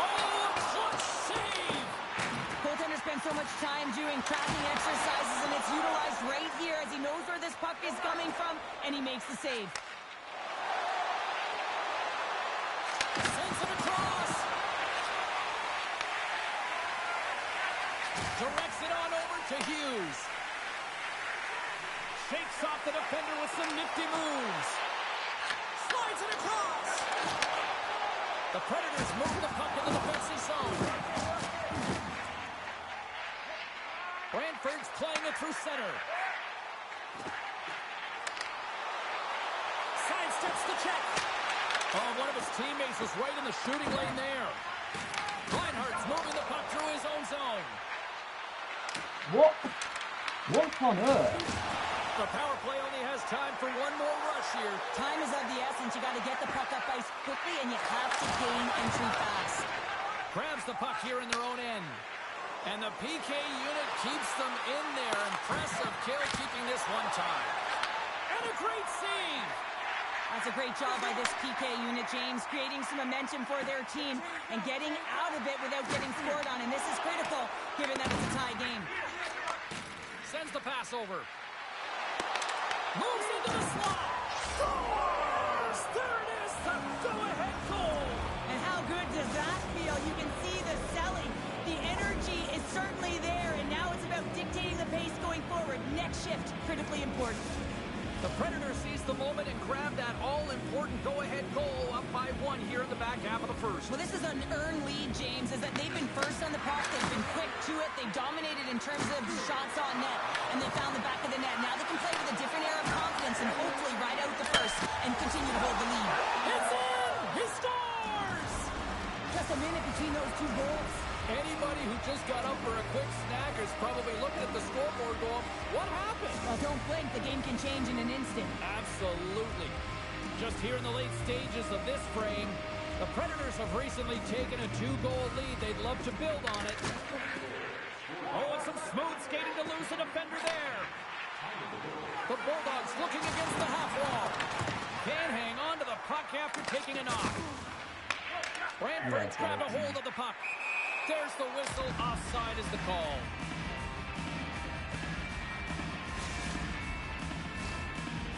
Oh, clutch save! Goaltender spends so much time doing tracking exercises, and it's utilized right here as he knows where this puck is coming from, and he makes the save. Sends it across. Directs it on over to Hughes. Shakes off the defender with some nifty moves. Slides it across. The Predators move the puck in the defensive zone. Brantford's playing it through center. Sidesteps the check. Oh, one of his teammates was right in the shooting lane there. Reinhardt's moving the puck through his own zone. What? What on earth? The power play only has time for one more rush here. Time is of the essence. You got to get the puck up ice quickly, and you have to gain entry fast. Grabs the puck here in their own end. And the PK unit keeps them in there. Impressive kill, keeping this one tied. And a great save. That's a great job by this PK unit, James, creating some momentum for their team and getting out of it without getting scored on. And this is critical, given that it's a tie game. Sends the pass over. Moves into the slot. Scores! There it is, the go-ahead goal. And how good does that feel? You can see the selling. The energy is certainly there, and now it's about dictating the pace going forward. Next shift, critically important. The Predators seized the moment and grabbed that all-important go-ahead goal up by one here in the back half of the first. Well, this is an earned lead, James, is that they've been first on the puck, they've been quick to it, they've dominated in terms of shots on net, and they found the back of the net. Now they can play with a different air of confidence and hopefully ride out the first and continue to hold the lead. It's in! He scores! Just a minute between those two goals. Anybody who just got up for a quick snack is probably looking at the scoreboard going, what happened? Well, don't blink, the game can change in an instant. Absolutely. Just here in the late stages of this frame, the Predators have recently taken a 2-goal lead. They'd love to build on it. Oh, and some smooth skating to lose a defender there. The Bulldogs looking against the half wall. Can't hang on to the puck after taking a knock. Brantford's grabbed a hold of the puck. There's the whistle. Offside is the call.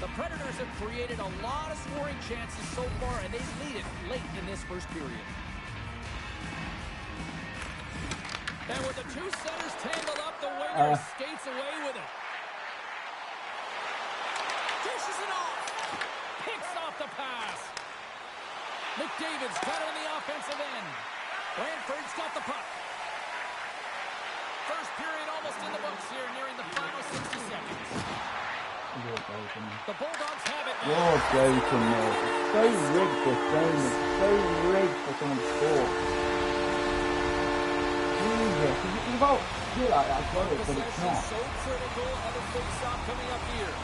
The Predators have created a lot of scoring chances so far, and they lead it late in this first period. And with the two centers tangled up, the winger skates away with it. Dishes it off. Picks off the pass. McDavid's got it in the offensive end. Brantford's got the puck. First period almost in the books here, nearing the final 60 seconds. The Bulldogs have it. You're joking, mate. It's so rigged, this game. It's so rigged for someone to score. Jesus. It's about to feel like that, got it, but it's not. So critical. Another face-off coming up here.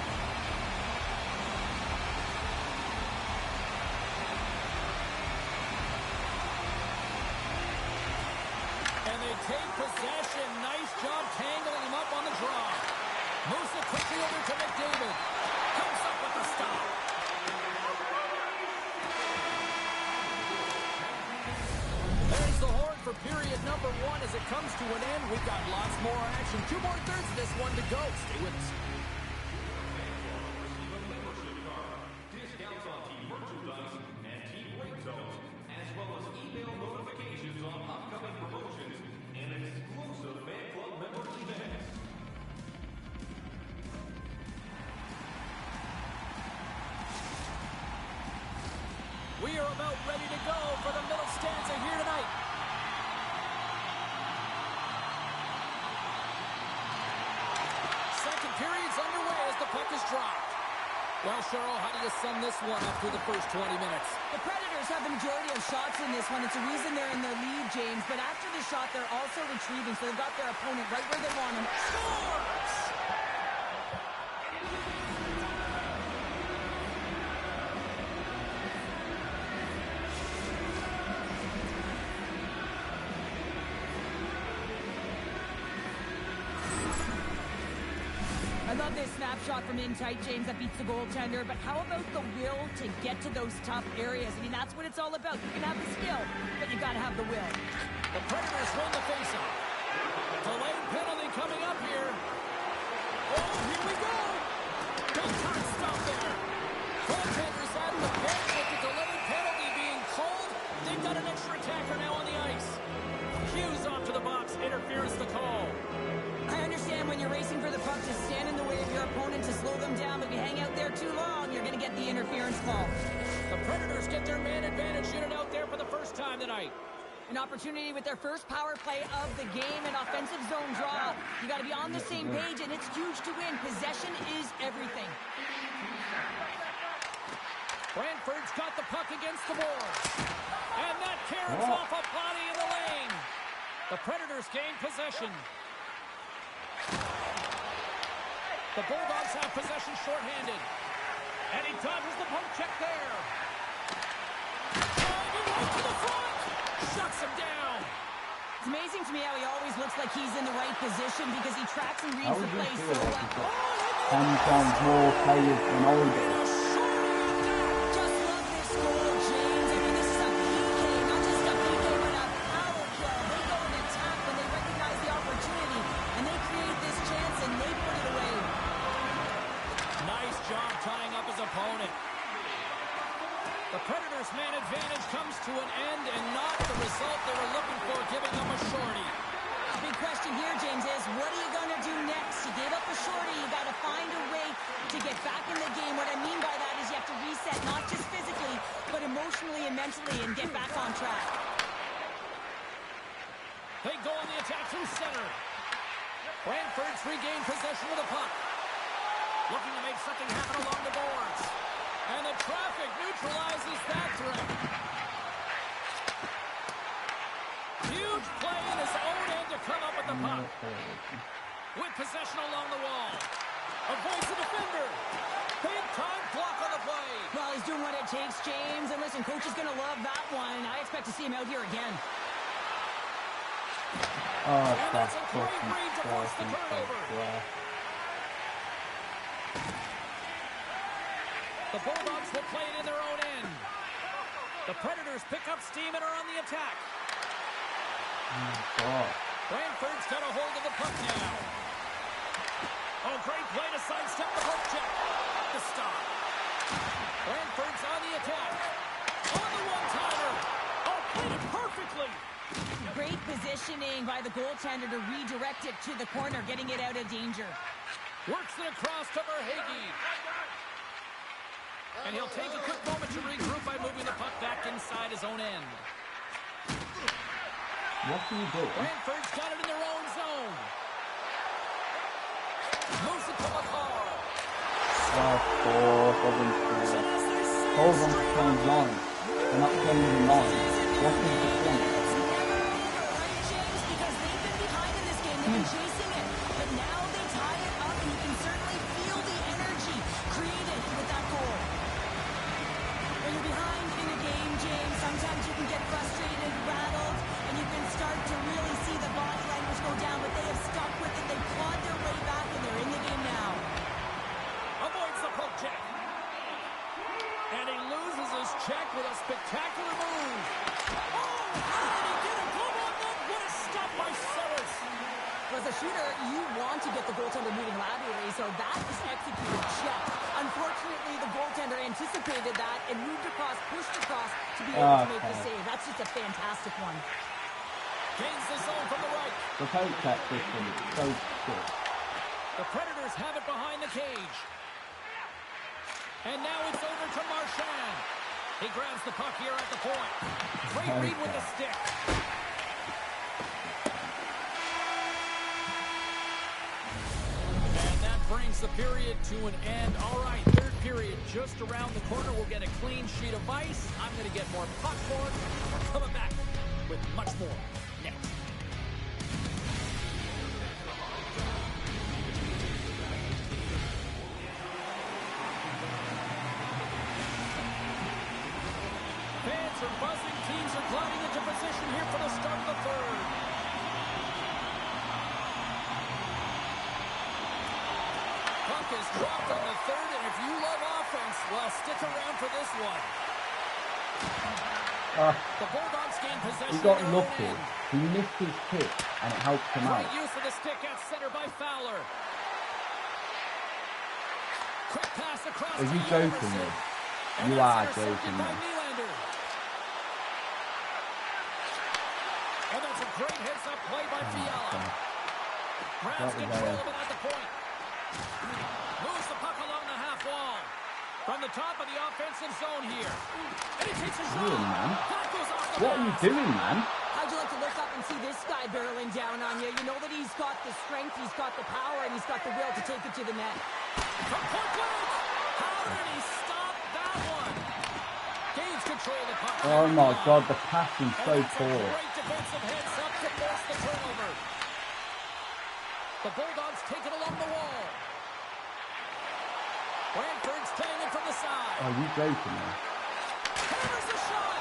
And they take possession. Nice job tangling him up on the draw. Moves it quickly over to McDavid. Comes up with the stop. There's the horn for period number 1 as it comes to an end. We've got lots more action. 2 more thirds of this one to go. Stay with us. Discounts on team merchandise and team ring zones about ready to go for the middle stanza here tonight. Second period's underway as the puck is dropped. Well, Cheryl, how do you sum this one up through the first 20 minutes? The Predators have the majority of shots in this one. It's a reason they're in their lead, James. But after the shot, they're also retrieving, so they've got their opponent right where they want him. Scores! I love this snapshot from in tight, James, that beats the goaltender. But how about the will to get to those tough areas? I mean, that's what it's all about. You can have the skill, but you got to have the will. The Predators win the faceoff. Delayed penalty coming up here. Oh, here we go. Big time stop there. Goaltenders out of the bench with the delayed penalty being called. They've got an extra attacker now on the ice. Hughes off to the box. Interference the call. I understand when you're racing for the puck to stand in the way of your opponent to slow them down, but if you hang out there too long, you're going to get the interference call. The Predators get their man advantage unit out there for the first time tonight. An opportunity with their first power play of the game, an offensive zone draw. You got to be on the same page, and it's huge to win. Possession is everything. Brantford's got the puck against the boards. And that carries off a body in the lane. The Predators gain possession. The Bulldogs have possession shorthanded. And he dodges the poke check there. Driving right to the front. Shuts him down. It's amazing to me how he always looks like he's in the right position because he tracks and reads the play so well. 10 times more players than Oregon. Just love this goal, James. I mean, this is a PK, not just a PK, but a power play. They go and attack when they recognize the opportunity, and they create this chance, and they put it away. Nice job tying up his opponent. The Predators' man advantage comes to an end and not the result they were looking for, giving them a shorty. The big question here, James, is what are you going to do next? You gave up a shorty. You got to find a way to get back in the game. What I mean by that is you have to reset, not just physically, but emotionally and mentally, and get back on track. They go on the attack through center. Brantford's regained possession of the puck. Looking to make something happen along the boards. And the traffic neutralizes that threat. Huge play in his own end to come up with the puck. With possession along the wall. Avoids the defender. Big time block on the play. Well, he's doing what it takes, James. And listen, coach is going to love that one. I expect to see him out here again. Oh, and that's a great read to force the turnover. The Bulldogs will play it in their own end. The Predators pick up steam and are on the attack. Brantford's got a hold of the puck now. Oh, great play to sidestep the poke check. The stop. Brantford's on the attack. On the one-timer. Oh, played it perfectly. Great positioning by the goaltender to redirect it to the corner, getting it out of danger. Works it across to Verhaeghe. And he'll take a quick moment to regroup by moving the puck back inside his own end. What are you doing? Brantford's got it in their own zone. Moves it to McCall. Hold on to playing line. They're not playing the line. What is the point? James, because they've been behind in this game. They've been chasing it. But now they tie it up, and you can certainly feel the energy created with that goal. When you're behind in a game, James, sometimes you can get frustrated, rattled, and you can start to really see the body language go down, but they have stuck with it. They've clawed their way back, and they're in the game now. Avoids the poke check. And he loses his check with a spectacular move. Oh, how did he get a glove on that? What a stop by Sellers. As a shooter, you want to get the goaltender moving laterally, so that is executed check. Unfortunately, the goaltender anticipated that and moved across, pushed across to be able to make the save. That's just a fantastic one. Gains the zone from the right. The poke check system is so good. The Predators have it behind the cage. And now it's over to Marchand. He grabs the puck here at the point. Great read with the stick. And that brings the period to an end. All right, third period just around the corner. We'll get a clean sheet of ice. I'm going to get more popcorn. We're coming back with much more next. Fans are buzzing. Teams are gliding into position here for the start of the third. Puck is dropped on the third, and if you love offense, well, stick around for this one. The Bulldogs gain possession. He got lucky. He missed his kick, and it helped him out. Great use of the stick at center by Fowler. Quick pass across. Are you joking me? You are joking me. And that's a great heads-up play by Fiala. Grabs control of it at the point. Moves the puck along the half wall. From the top of the offensive zone here. And he takes a shot. Man. That goes off the What are you doing, man? How'd you like to look up and see this guy barreling down on you? You know that he's got the strength, he's got the power, and he's got the will to take it to the net. From point blank. How did he stop that one? Gains control of the puck. Oh my God, the passing's so poor. Great defensive heads up to force the turnover. The Bulldogs take it along the wall. Brantford's playing it from the side. Are you joking me? Hammers the shot.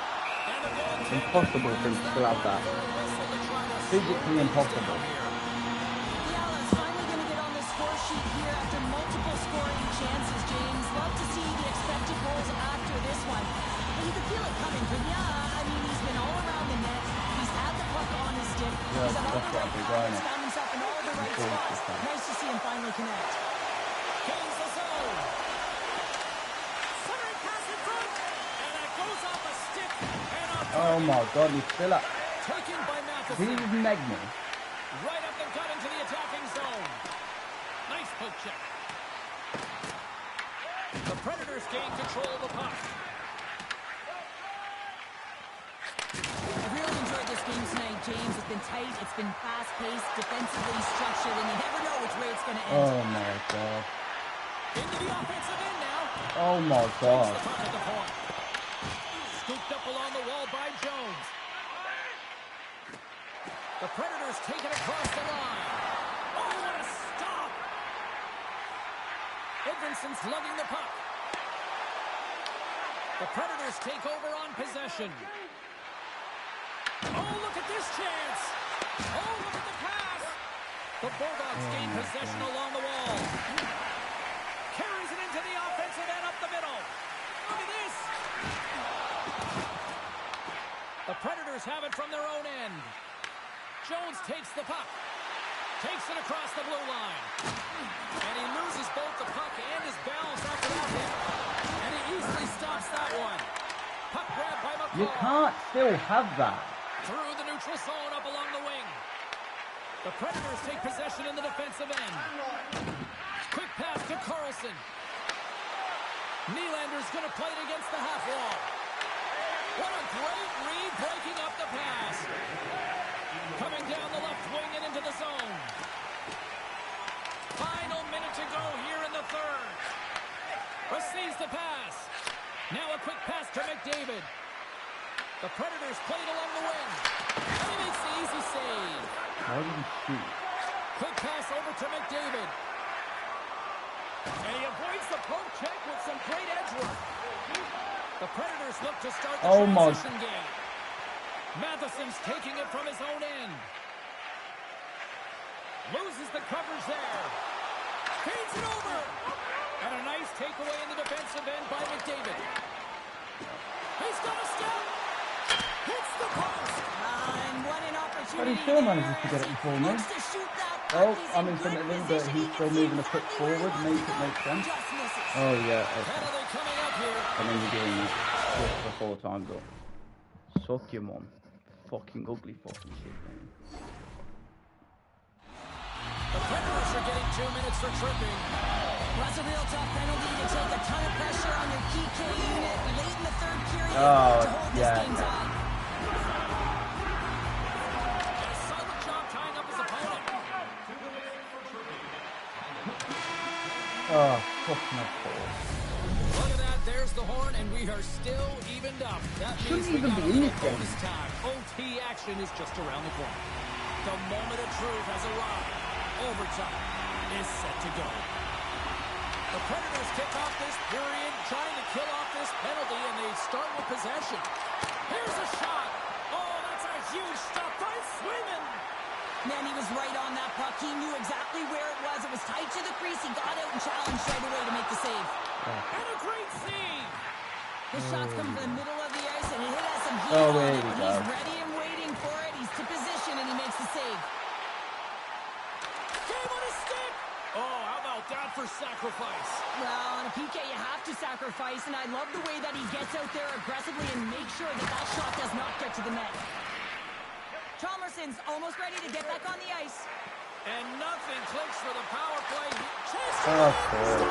And the goaltender. Impossible for him to still have that. Physically impossible. Fiala's finally going to get on the score sheet here after multiple scoring chances, James. Love to see the expected goals after this one. But you can feel it coming, couldn't ya? I mean, he's been all around the net. He's had the puck on his stick. He's had all the right plays, found himself in all the right spots. Nice to see him finally connect. Gains the zone. Centering pass in front. And that goes off a stick. And off. Oh my God, he's still up. Taken by Matheson. He just negged me. Right up the gut into the attacking zone. Nice poke check. The Predators gain control of the puck. I really enjoyed this game tonight, James. It's been tight, it's been fast-paced, defensively structured, and you never know which way it's going to end. Oh my God. Into the offensive end now. Oh my God. Takes the puck at the point. Scooped up along the wall by Jones. The Predators take it across the line. Oh, what a stop! Edvinson's lugging the puck. The Predators take over on possession. Oh, look at this chance! Oh, look at the pass! The Bulldogs gain possession along the wall. Carries it into the offensive end up the middle. Look at this! The Predators have it from their own end. Jones takes the puck. Takes it across the blue line. And he loses both the puck and his balance after that hit. And he easily stops that one. Puck grab by McCall. You can't still have that. Through the neutral zone up along the wing. The Predators take possession in the defensive end. Quick pass to Carlson. Nylander's going to play it against the half wall. What a great read breaking up the pass. Coming down the left wing and into the zone. Final minute to go here in the third. Receives the pass. Now a quick pass to McDavid. The Predators played along the wing. And he makes the easy save. How did he shoot? Quick pass over to McDavid. And he avoids the poke check with some great edge work. The Predators look to start the transition game. Matheson's taking it from his own end. Loses the coverage there. Feeds it over. And a nice takeaway in the defensive end by McDavid. He's got a step. Hits the post. And what an opportunity. But he still manages to get it before me. Oh, I'm in front of him, but he's still moving a foot forward. Make it make sense. Oh, yeah. Okay. Penalty coming up here. And then you're doing this for 4 times up. Suck your mum. Fucking ugly fucking shit, man. The The Predators are getting 2 minutes for tripping. Well, that's a real tough penalty to take a ton of pressure on your PK unit late in the third period to hold this game tied. And a solid job tying up his opponent. Oh, fucking of course. Look at that, there's the horn, and we are still evened up. That means Shouldn't we even got be a in little this game. bonus time. OT action is just around the corner. The moment of truth has arrived. Overtime is set to go. The Predators kick off this period, trying to kill off this penalty, and they start with possession. Here's a shot. Oh, that's a huge stop by Swayman. Man, he was right on that puck. He knew exactly where it was. It was tight to the crease. He got out and challenged right away to make the save. And a great save. The shots come from the middle of the ice, and it has some heat Oh, on there it. we But go. he's ready and waiting for it. He's to position, and he makes the save. Game on his stick. Oh, how about that for sacrifice? Well, on a PK, you have to sacrifice, and I love the way that he gets out there aggressively and makes sure that that shot does not get to the net. Chalmerson's almost ready to get back on the ice. And nothing clicks for the power play. Chance to Oh, win.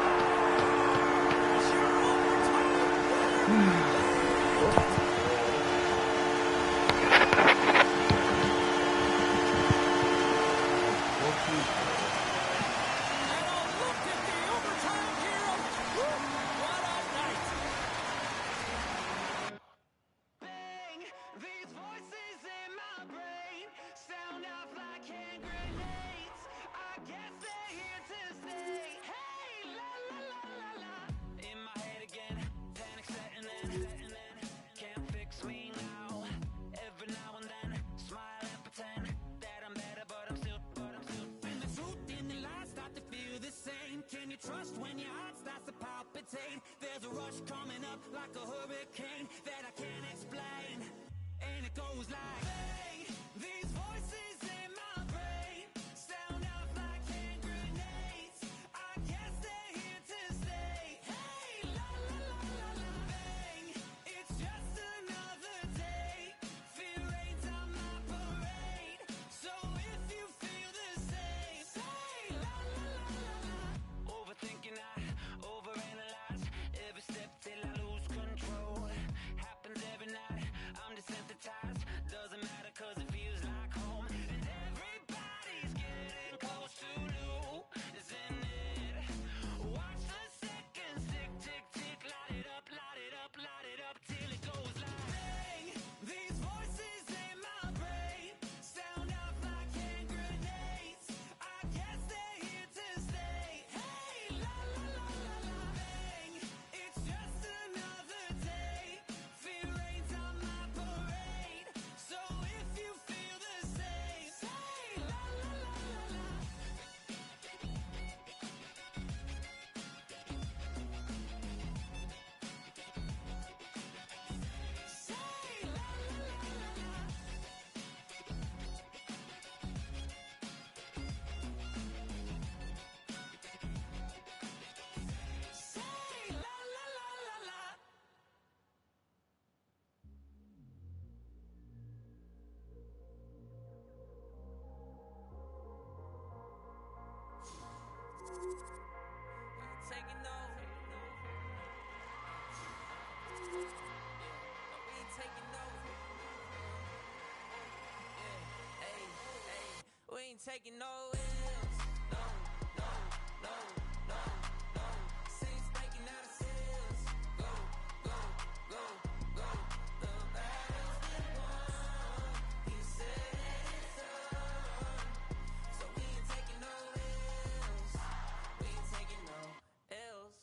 And a look at the overtime hero. What a night. Bang, these voices in my brain sound off like hand grenades. I guess they're here to stay. Hey, la la la la la. In my head again, panic setting in. Can't fix me now. Every now and then, smile and pretend that I'm better, but I'm still. When the truth and the lies start to feel the same, can you trust when your heart starts to palpitate? There's a rush coming up like a hurricane that I can't explain, and it goes like, bang, these voices in my brain sound off like hand grenades. I guess they're here to stay. Hey, la la la la la. Bang, it's just another day. Fear rains on my parade. So if you feel the same, say la la la la la. Overthinking, I overanalyze every step till I lose control. Happens every night, I'm desensitized. Doesn't matter 'cause it feels like home. And everybody's getting close to losing it. Watch the seconds tick, tick, tick. Light it up, light it up, light it up till it goes like, bang, these voices in my brain sound off like hand grenades. I guess they're here to stay. Hey, la la la la la. Bang, it's just another day. Fear rains on my parade. So if you feel the same, say la la la la la. Say la la la la la. Say la la la la la. Taking over. We ain't taking over. Yeah, hey, hey, we ain't taking no L's. No, no, no, no, no. Saints breaking out of cells. Go, go, go, go. The battle's been won. He said it's done. So we ain't taking no L's. We ain't taking no L's.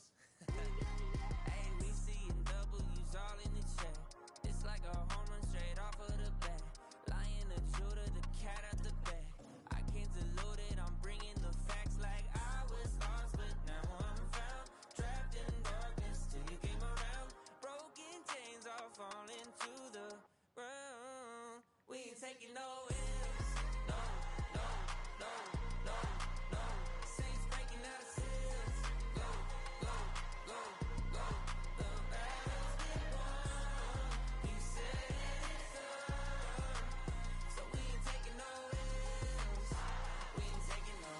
Hey, we seeing W's all in the chat. It's like a home run straight off of the bat. Lion, the Judah, the cat out the back. I can't dilute it, I'm bringing the facts like I was lost, but now I'm found. Trapped in darkness till you came around. Broken chains all falling to the ground. We ain't taking no L's. No, no, no, no, no. Saints breaking out of cells. Go, go, go, go. The battle's been won. He said it's done. So we ain't taking no L's. We ain't taking no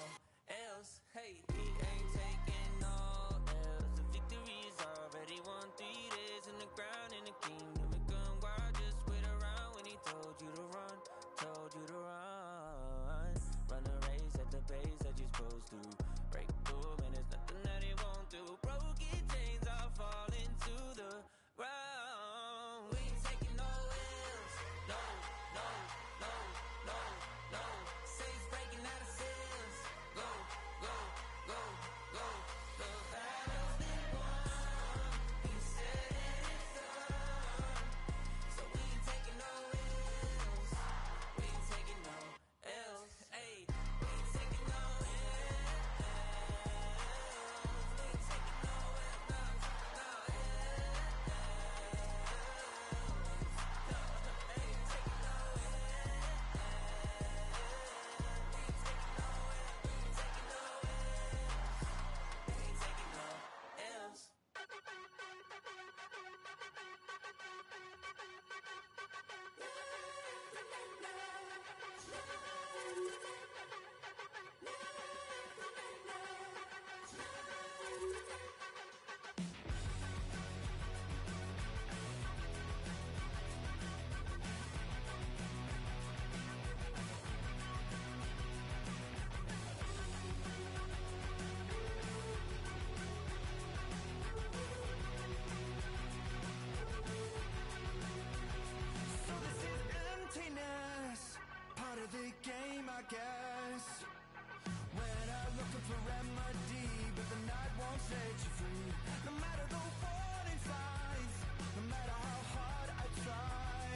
won't set you free. No matter the warning signs, no matter how hard I try,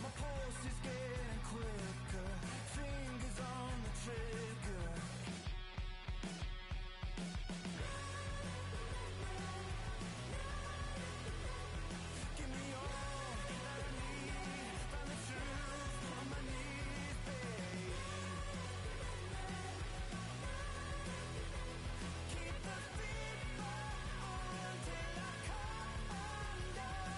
my pulse is getting quicker, fingers on the trigger. Give me all that I need, find the truth on my knees, babe. Keep the fever on till I come undone.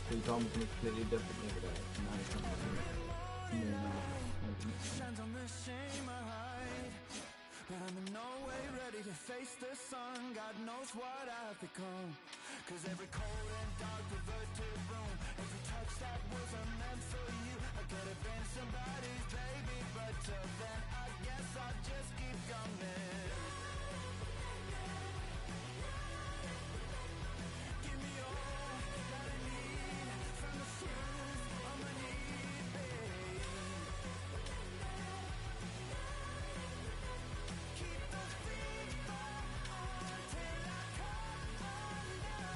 So you told me something completely different the other day. Now you're coming to me. Shines on the shame I hide, but I'm in no way ready to face the sun. God knows what I've become. Cause every cold and dark perverted room, every touch that wasn't meant for you, I could have been somebody's baby, but till then I guess I'll just keep coming. Give me all that I need from the truth on my knees, babe. Keep the fever on till I come undone.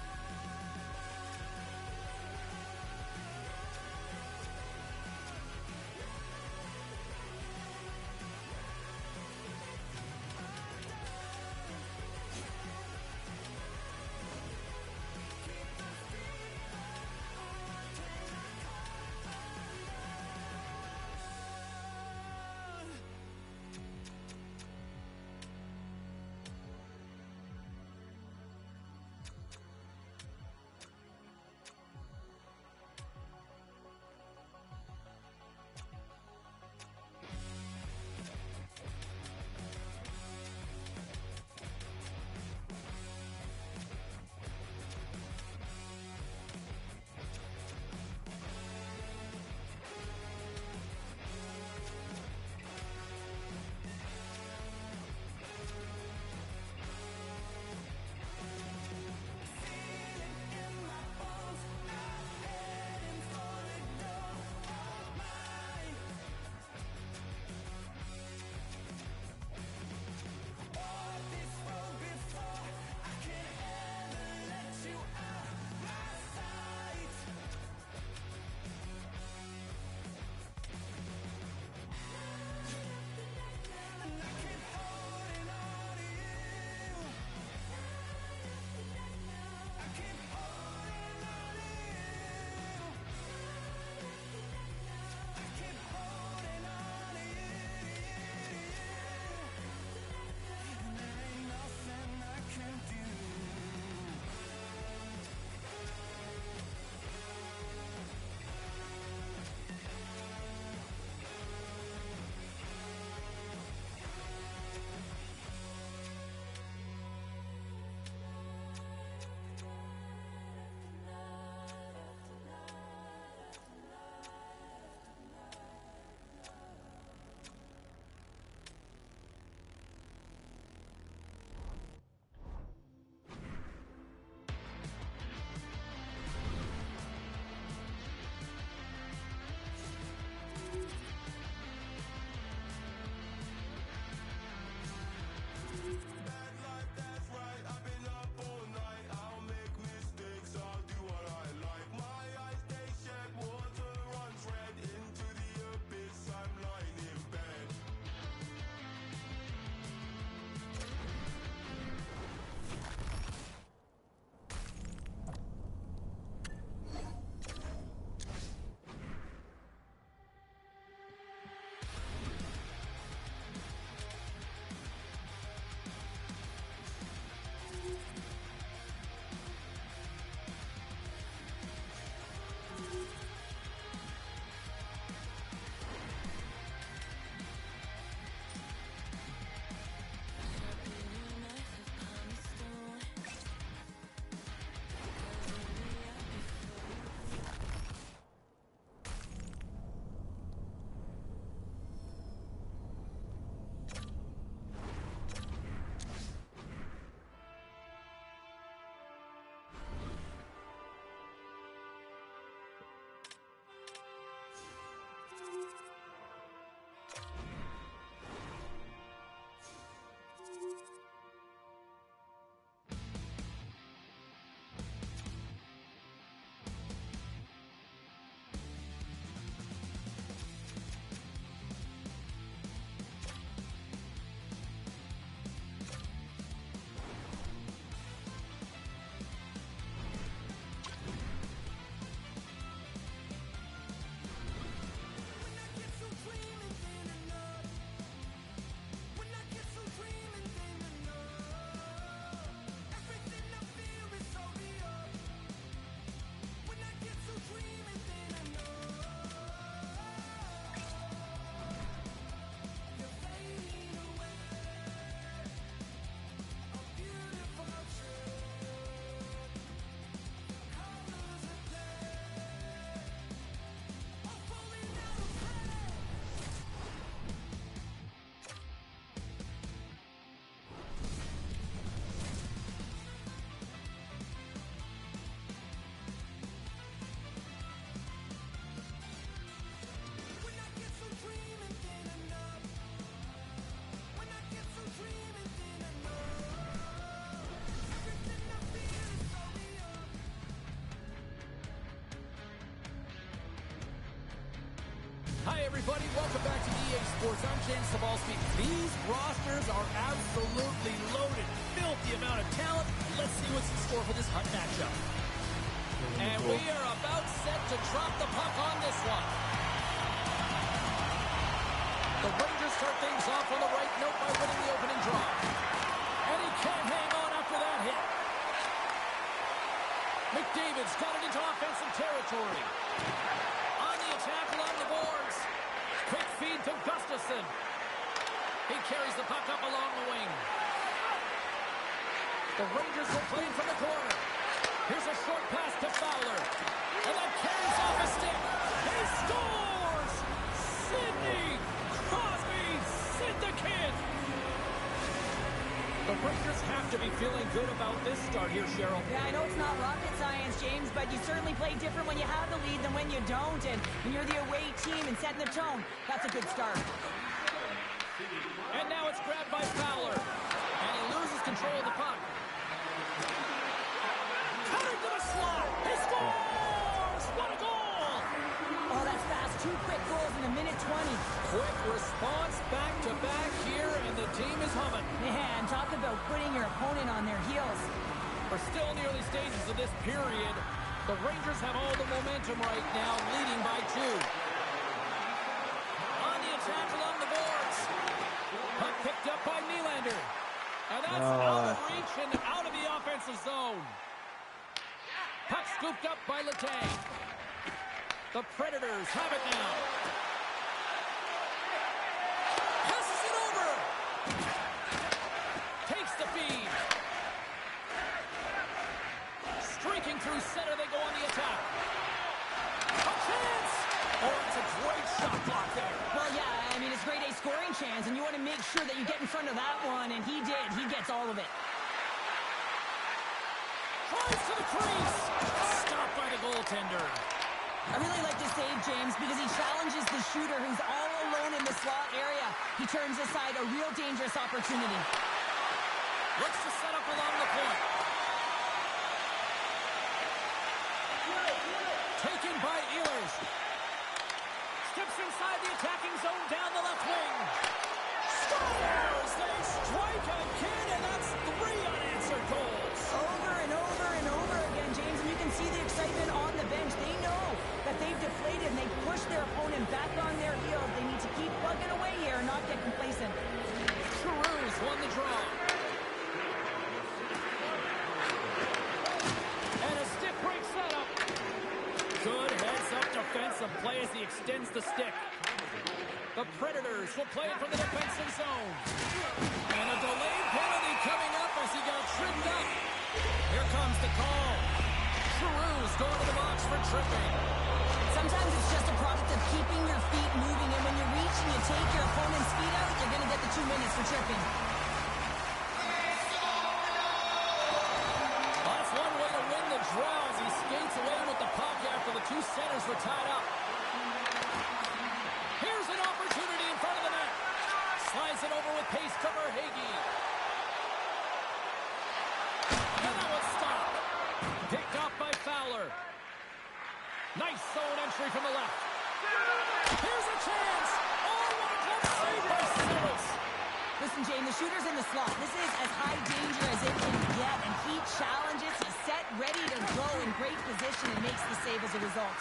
everybody. Welcome back to EA Sports. I'm James Sabalski. These rosters are absolutely loaded. Filthy amount of talent. Let's see what's in store for this hot matchup. And we are about set to drop the puck on this one. The Rangers start things off on the right note by winning the opening draw. And he can't hang on after that hit. McDavid's got it into offensive territory. On the attack along the boards. Quick feed to Gustafsson. He carries the puck up along the wing. The Rangers will play from the corner. Here's a short pass to Fowler. And that carries off a stick. He scores! Sidney Crosby Syndicate! The Rangers have to be feeling good about this start here, Cheryl. Yeah, I know it's not rocket science, James, but you certainly play different when you have the lead than when you don't. And when you're the away team and setting the tone, that's a good start. And now it's grabbed by Fowler. And he loses control of the puck. Cutting to the slot. He scores! What a goal! Oh, that's fast. 2 quick goals in a minute 20. Quick response back-to-back here, and the team is humming. Man, talk about putting your opponent on their heels. We're still in the early stages of this period. The Rangers have all the momentum right now, leading by 2. On the attack along the boards. Puck picked up by Nylander. And that's out of reach and out of the offensive zone. Puck scooped up by Letang. The Predators have it now. Passes it over. Takes the feed. Streaking through center, they go on the attack. A chance! Oh, it's a great shot block there. Well, yeah, I mean, it's grade A scoring chance, and you want to make sure that you get in front of that one, and he did. He gets all of it. Tries to the crease. Stopped by the goaltender. I really like this save, James, because he challenges the shooter who's all alone in the slot area. He turns aside a real dangerous opportunity. Looks to set up along the point. Taken by Ehlers. Steps inside the attacking zone down the left wing. Scores! They strike again, and that's 3 unanswered goals. Over and over and over again, James, and you can see the excitement on the bench. They know that they've deflated and they've pushed their opponent back on their heels. They need to keep plugging away here and not get complacent. Giroux's won the draw. And a stick break setup. Good heads-up defensive play as he extends the stick. The Predators will play it from the defensive zone. And a delayed penalty coming up as he got tripped up. Here comes the call. Giroux's going to the box for tripping. Sometimes it's just a product of keeping your feet moving, and when you reach and you take your opponent's feet out, you're going to get the 2 minutes for tripping. That's one way to win the draw as he skates away with the puck after the 2 centers were tied up. Here's an opportunity in front of the net. Slides it over with pace to Verhaeghe. And that was stopped. Picked off by Fowler. Nice zone entry from the left. Here's a chance. Oh, what a glove save by Simmons. Listen, Jane, the shooter's in the slot. This is as high danger as it can get, and he challenges. He's set, ready to go in great position, and makes the save as a result.